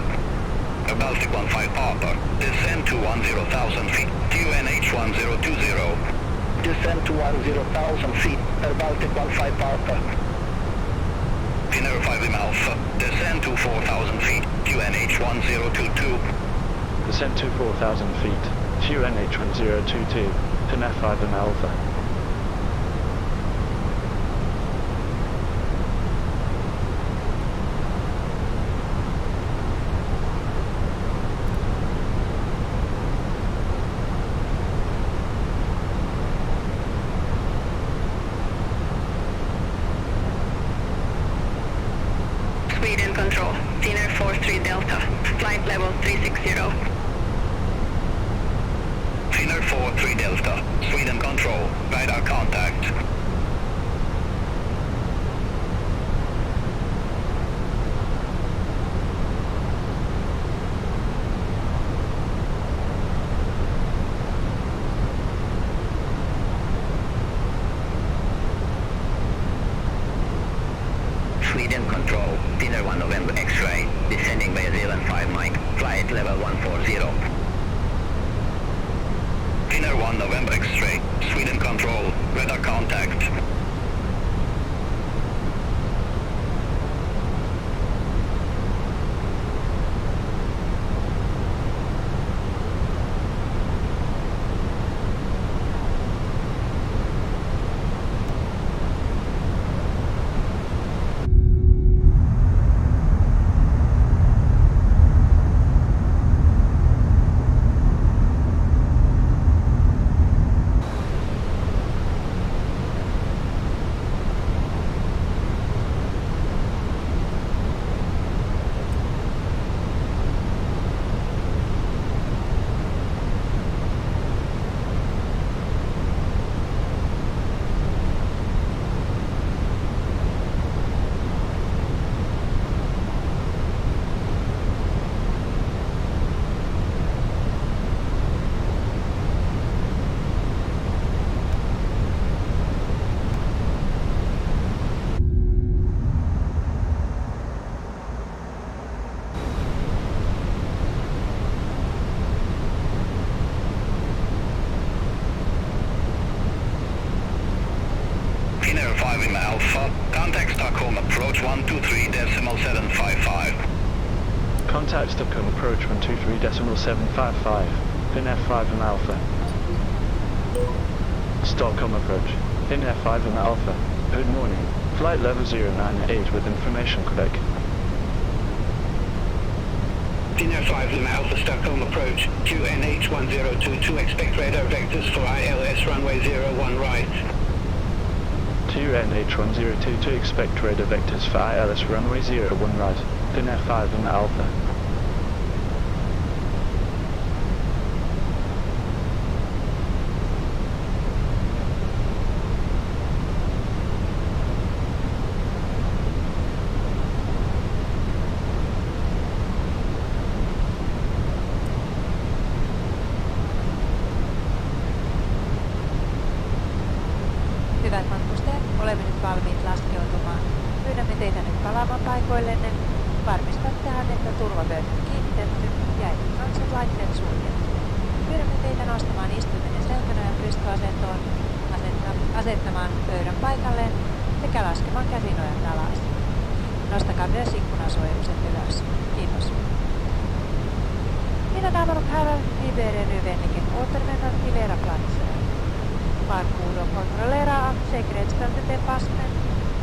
[SPEAKER 4] Baltic 15 Papa. Descend to 10,000 feet. QNH 1020. Descend to 10,000 feet. Baltic 15 Papa. Finnair 5 Alpha, descend to 4,000 feet, QNH 1022.
[SPEAKER 3] Descend to 4,000 feet, QNH 1022, Finnair 5 Alpha.
[SPEAKER 6] Sweden control. Finnair 43 Delta. Flight level 360.
[SPEAKER 4] Finnair 43 Delta. Sweden control. Radar contact. Sweden control. Finnair 1 November X-ray. Descending by 05 Mike. Flight level 140. Finnair 1 November X-ray. Sweden control. Radar contact. Finnair 5 in Alpha. Contact Stockholm approach 123.755.
[SPEAKER 3] Contact Stockholm approach 123.755. Finnair 5 in Alpha. Stockholm approach. Finnair 5 in Alpha. Good morning. Flight level 098 with information codec.
[SPEAKER 9] Finnair 5 Lima Alpha Stockholm approach. QNH 1022. Expect radar vectors for ILS runway 01 right.
[SPEAKER 3] 2NH 1022, expect radar vectors for ILS runway 01 right, Finnair 5 and Alpha.
[SPEAKER 2] Hyvät matkustajat, olemme nyt valmiit laskeutumaan. Pyydämme teitä nyt palaamaan paikoillenne. Varmistattehan, että turvavyöt on kiinnitetty ja elektroniset laitteet suljettu. Pyydämme teitä nostamaan istuminen selkänojan pystyasentoon, asettamaan pöydän paikalleen sekä laskemaan käsinojat alas. Nostakaa myös ikkunasuojelukset ylös. Kiitos. Mina damer och herrar, vi ber er nu vänligen återvända till era platser. Var god och kontrollera att säkerhetsbältet är fastspänt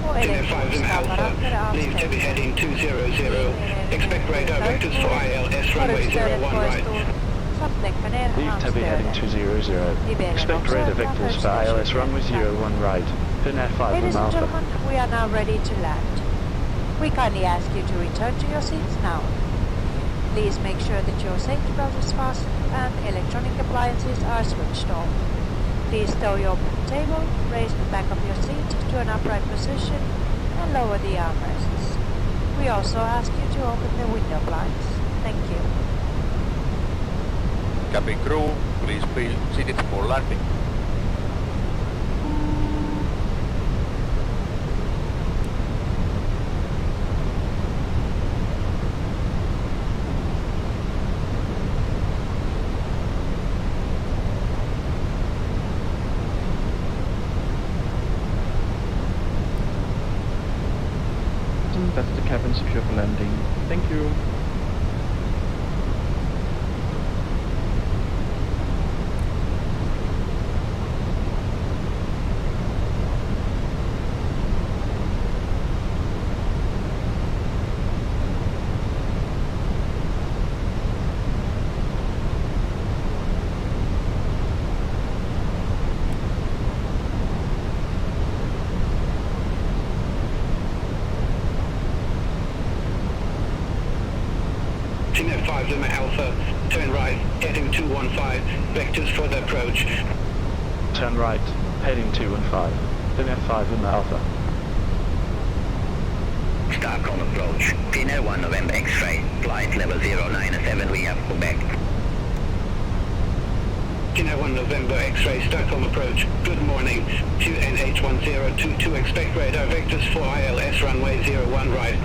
[SPEAKER 2] och elektroniska apparater är
[SPEAKER 9] Leave to be
[SPEAKER 2] avstängda.
[SPEAKER 9] heading 200. Expect radar vectors for ILS runway 01 right.
[SPEAKER 2] Samt lägga ner
[SPEAKER 3] Leave Tabby heading
[SPEAKER 2] handstödet.
[SPEAKER 3] 200. Expect radar vectors for ILS runway 01 right, Finnair 5
[SPEAKER 2] Ladies
[SPEAKER 3] on
[SPEAKER 2] and
[SPEAKER 3] Alpha.
[SPEAKER 2] gentlemen, we are now ready to land. We kindly ask you to return to your seats now. Please make sure that your safety belt is fastened and electronic appliances are switched off. Please stow your table, raise the back of your seat to an upright position and lower the armrests. We also ask you to open the window blinds. Thank you.
[SPEAKER 11] Cabin crew, please be seated for landing.
[SPEAKER 3] That's the cabin secure for landing. Thank you.
[SPEAKER 10] Finnair 5 Lima Alpha, turn right, heading 215, vectors for the approach.
[SPEAKER 3] Turn right, heading 215. Finnair 5 Lima Alpha.
[SPEAKER 4] Stockholm approach. Finnair 1 November X-ray. Flight level 097 via Quebec.
[SPEAKER 10] Finnair 1 November X-ray, Stockholm approach. Good morning. QNH1022, expect radar vectors for ILS runway 01 right.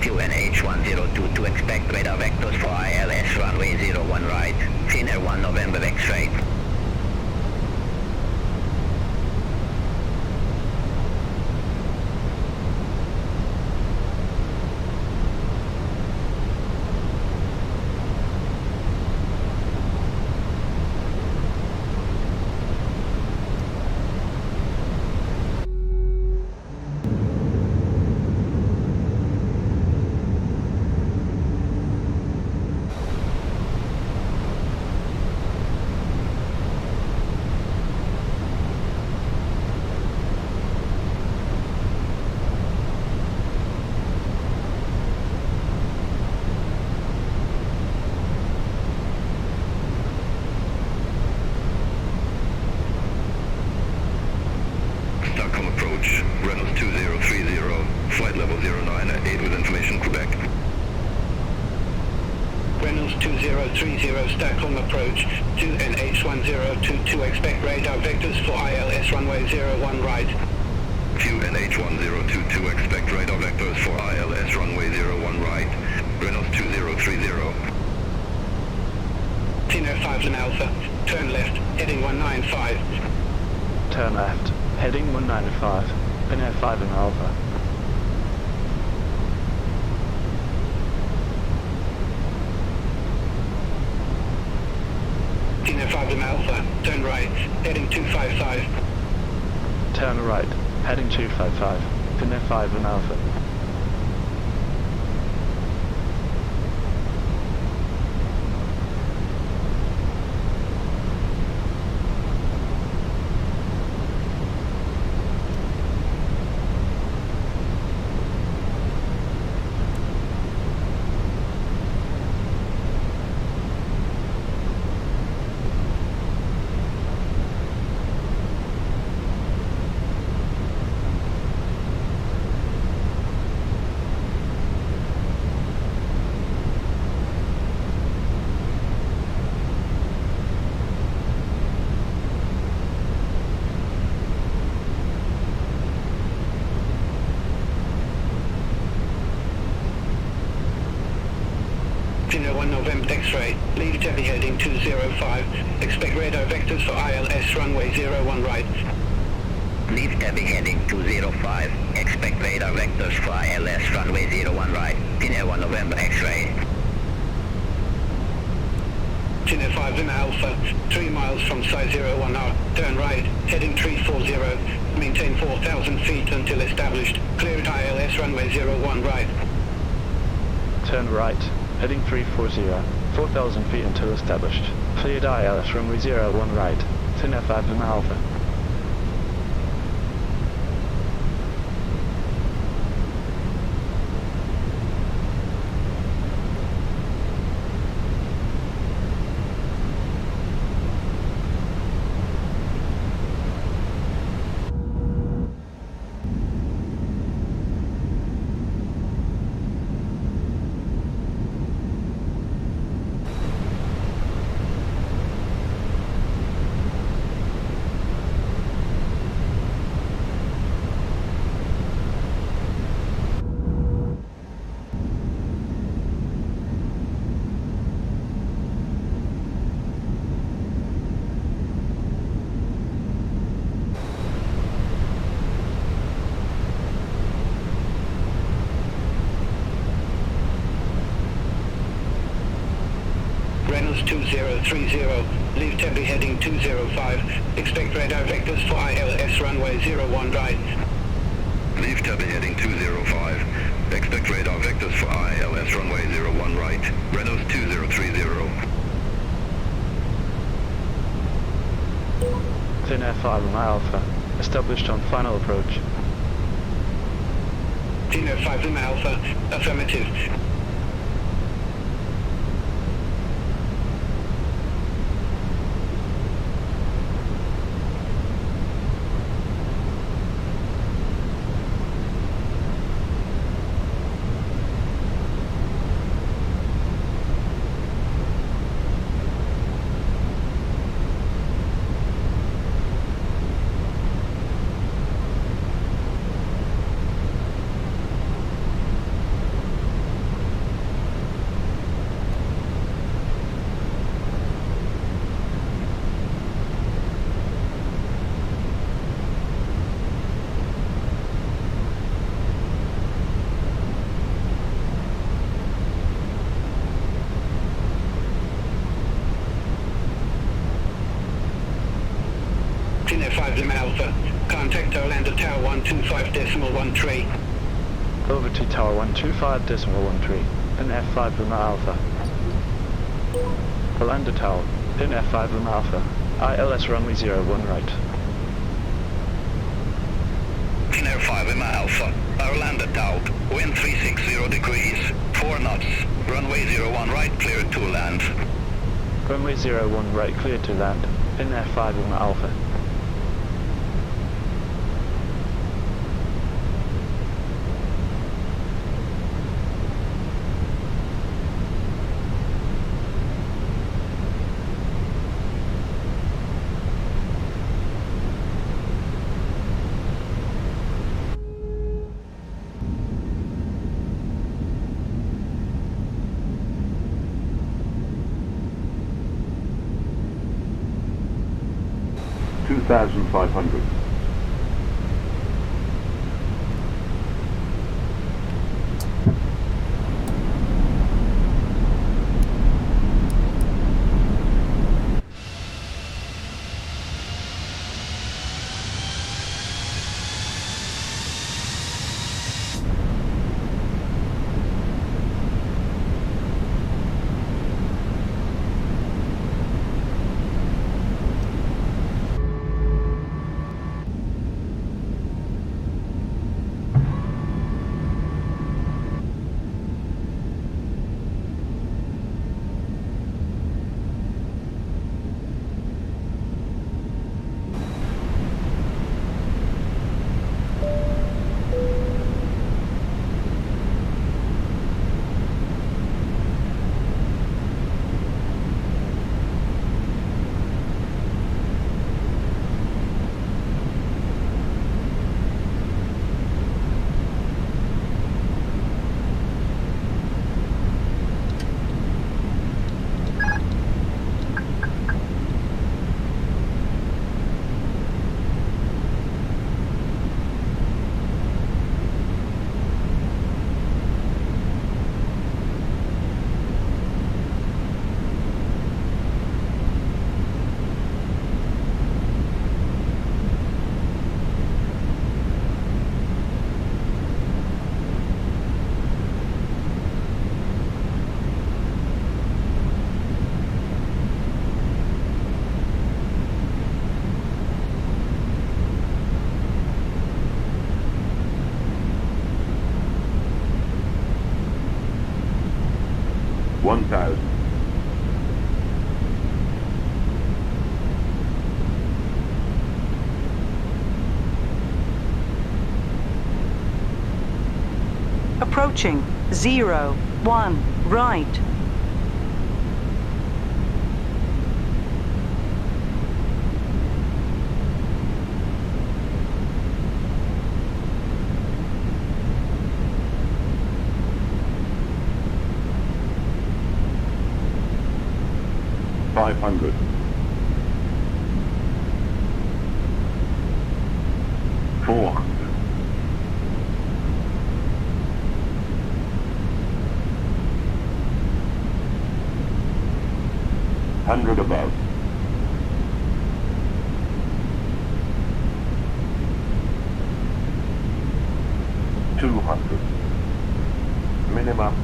[SPEAKER 4] QNH1022, expect radar vectors for ILS runway 01 right. Finnair 1 November X-ray.
[SPEAKER 1] Stockholm approach, Reynolds 2030, flight level 09, aid with information, Quebec.
[SPEAKER 10] Reynolds 2030, Stockholm approach. QNH1022, expect radar vectors for ILS runway 01 right.
[SPEAKER 1] QNH1022, expect radar vectors for ILS runway 01 right. Reynolds 2030.
[SPEAKER 10] Finnair 5 Lima Alpha, turn left, heading 195.
[SPEAKER 3] Turn left, heading 195. Finnair 5 Lima Alpha.
[SPEAKER 10] Finnair 5 Lima Alpha, turn right, heading 255.
[SPEAKER 3] Turn right, heading 255. Finnair 5 Lima Alpha.
[SPEAKER 10] Finnair 1 November X-ray, leave Debbie heading 205, expect radar vectors for ILS runway 01 right.
[SPEAKER 4] Leave Debbie heading 205. Expect radar vectors for ILS runway 01 right. Finnair 1 November X-ray.
[SPEAKER 10] Finnair 5 Lima Alpha, 3 miles from site 01R, turn right, heading 340, maintain 4,000 feet until established, clear at ILS runway 01 right.
[SPEAKER 3] Turn right, heading 340, 4,000 feet until established. Cleared ILS runway 01 right. Finnair 5 Lima Alpha.
[SPEAKER 10] 3030, leave Tempe heading 205, expect radar vectors for ILS runway 01 right.
[SPEAKER 1] Leave Tempe heading 205, expect radar vectors for ILS runway 01 right, Renos 2030.
[SPEAKER 3] Finnair 5 Lima Alpha, established on final approach.
[SPEAKER 10] Finnair 5 Lima Alpha, affirmative. Finnair 5 Lima Alpha, contact Orlando Tower 125.13.
[SPEAKER 3] Over to Tower 125.13, Finnair 5 Lima Alpha. Orlando Tower, Finnair 5 Lima Alpha, ILS runway 01 right.
[SPEAKER 1] Finnair 5 Lima Alpha, Orlando Tower, wind 360 degrees, 4 knots, runway 01 right, cleared to land.
[SPEAKER 3] Runway 01 right, cleared to land, Finnair 5 Lima Alpha.
[SPEAKER 1] $2,500. $1,000.
[SPEAKER 8] Approaching 01 right.
[SPEAKER 1] $500. $400. 100 above. Minimum.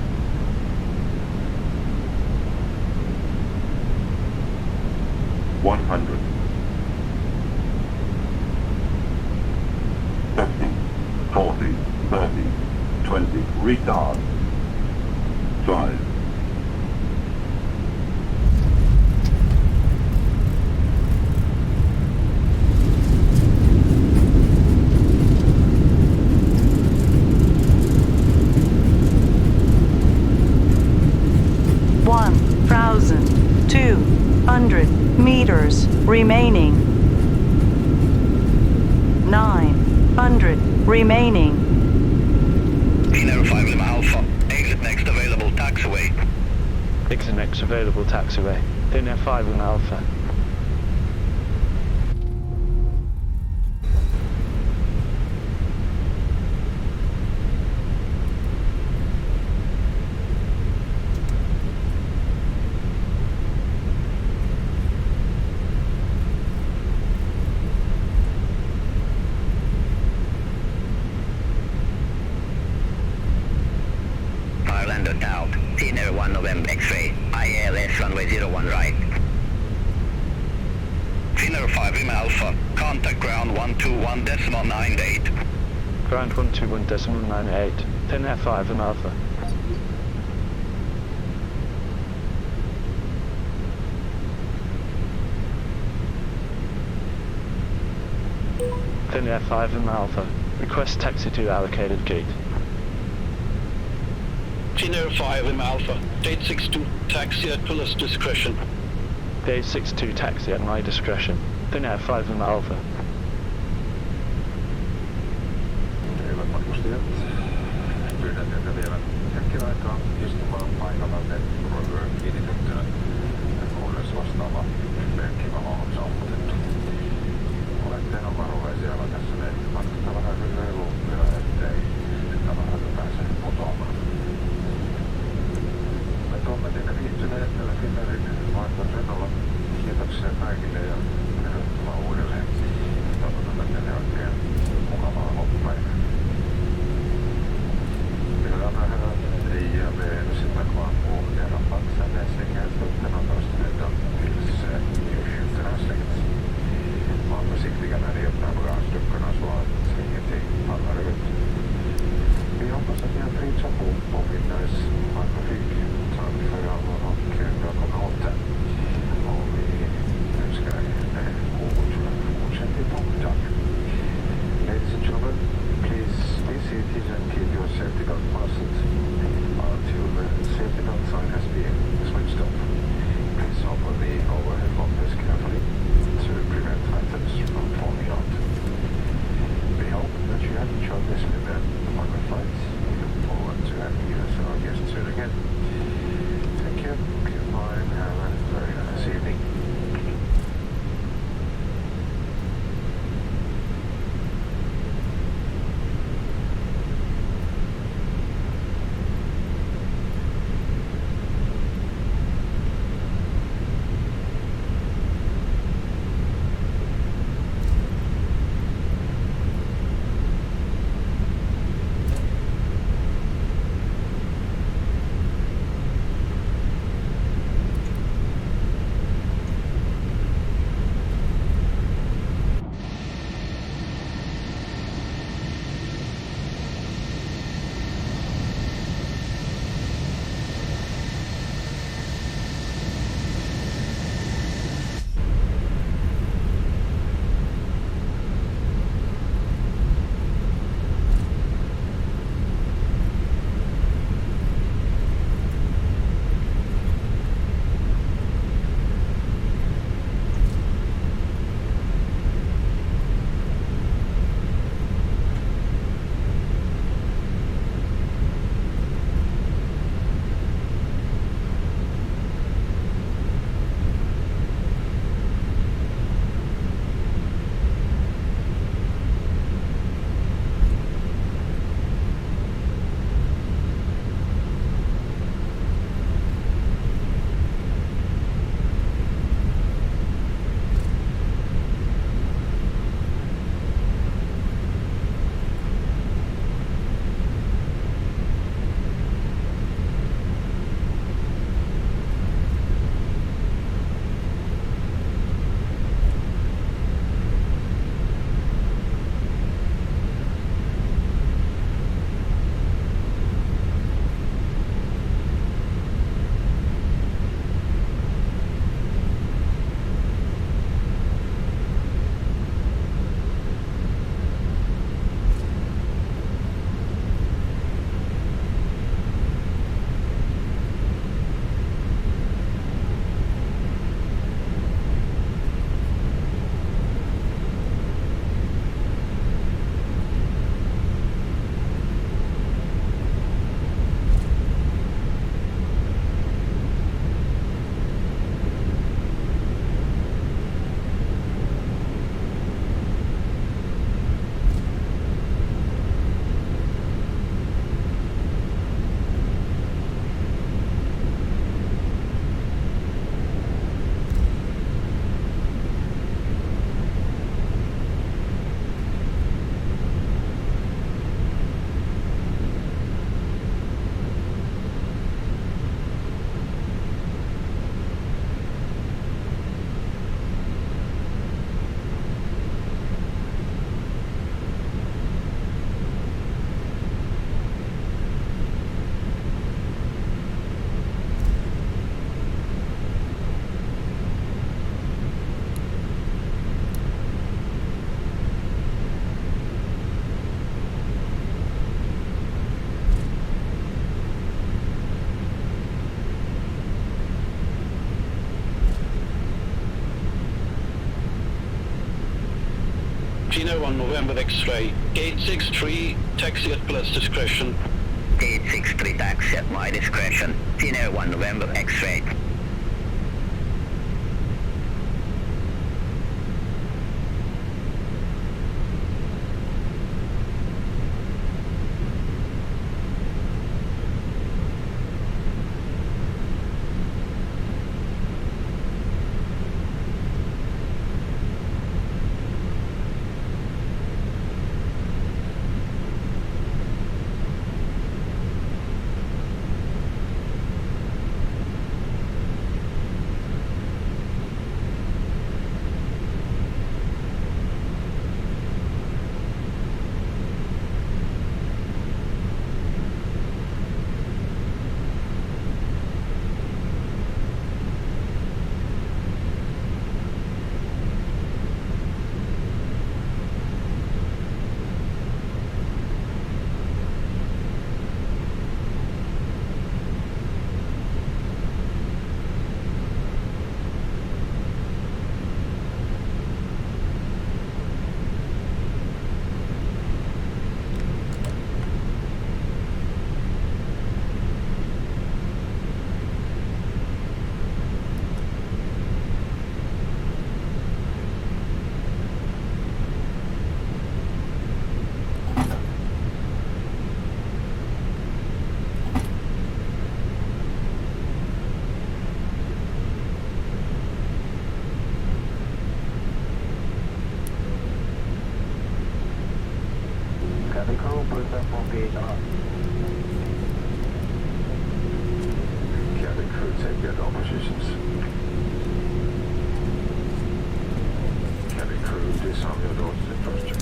[SPEAKER 1] $100. 50, 40, 30, 20, retard. 5.
[SPEAKER 8] Meters remaining. 900 remaining.
[SPEAKER 4] Finnair 5 Lima Alpha, exit next available taxiway.
[SPEAKER 3] Exit next available taxiway. Finnair 5 Lima Alpha.
[SPEAKER 4] Out. Finnair 1 November X-ray. ILS runway 01 right. Finnair 5 Lima Alpha. Contact ground 121.98.
[SPEAKER 3] Ground 121.98. Finnair 5 Lima Alpha. Finnair 5 Lima Alpha. Request taxi to allocated gate.
[SPEAKER 10] Finnair 5 Lima Alpha, gate 62, taxi at pilot's discretion.
[SPEAKER 3] Gate 62, taxi at my discretion. Finnair 5 Lima Alpha.
[SPEAKER 1] Hyvät matkustajat, pyydän teitä vielä hetken aikaa istumaan paikallanne Rover kiinnitettyä, kunnes vastaava merkkivalo on saavutettu. Olette varovaisia latassaneet matkustavararyhmää luuppia, ettei tavaraa pääse putoamaan. Me tuomme teille viihtyneet Finnairin maailmanlennolla. Kiitoksia kaikille ja tervetuloa uudelleen. Toivotamme teille oikein mukavaa loppupäivää. Mina herrat, jag ber sitta kvar på era platser när säkerhetsbälten och dörrsträdden tills ljusskyltarna släcks. Var försiktiga när ni öppnar bagageluckorna så att ingenting faller ut. Vi hoppas att ni har trivts ombord på Finnairs markflyg. Tack för allvar och välkomna åter. Och vi önskar er
[SPEAKER 10] Finnair 1 November X-ray, gate 63, taxi at plus discretion.
[SPEAKER 4] Gate 63 taxi at my discretion. Finnair 1 November X-ray.
[SPEAKER 1] Cabin crew, put up on gate up. Cabin crew, take your door positions. Cabin crew, disarm your doors to the first.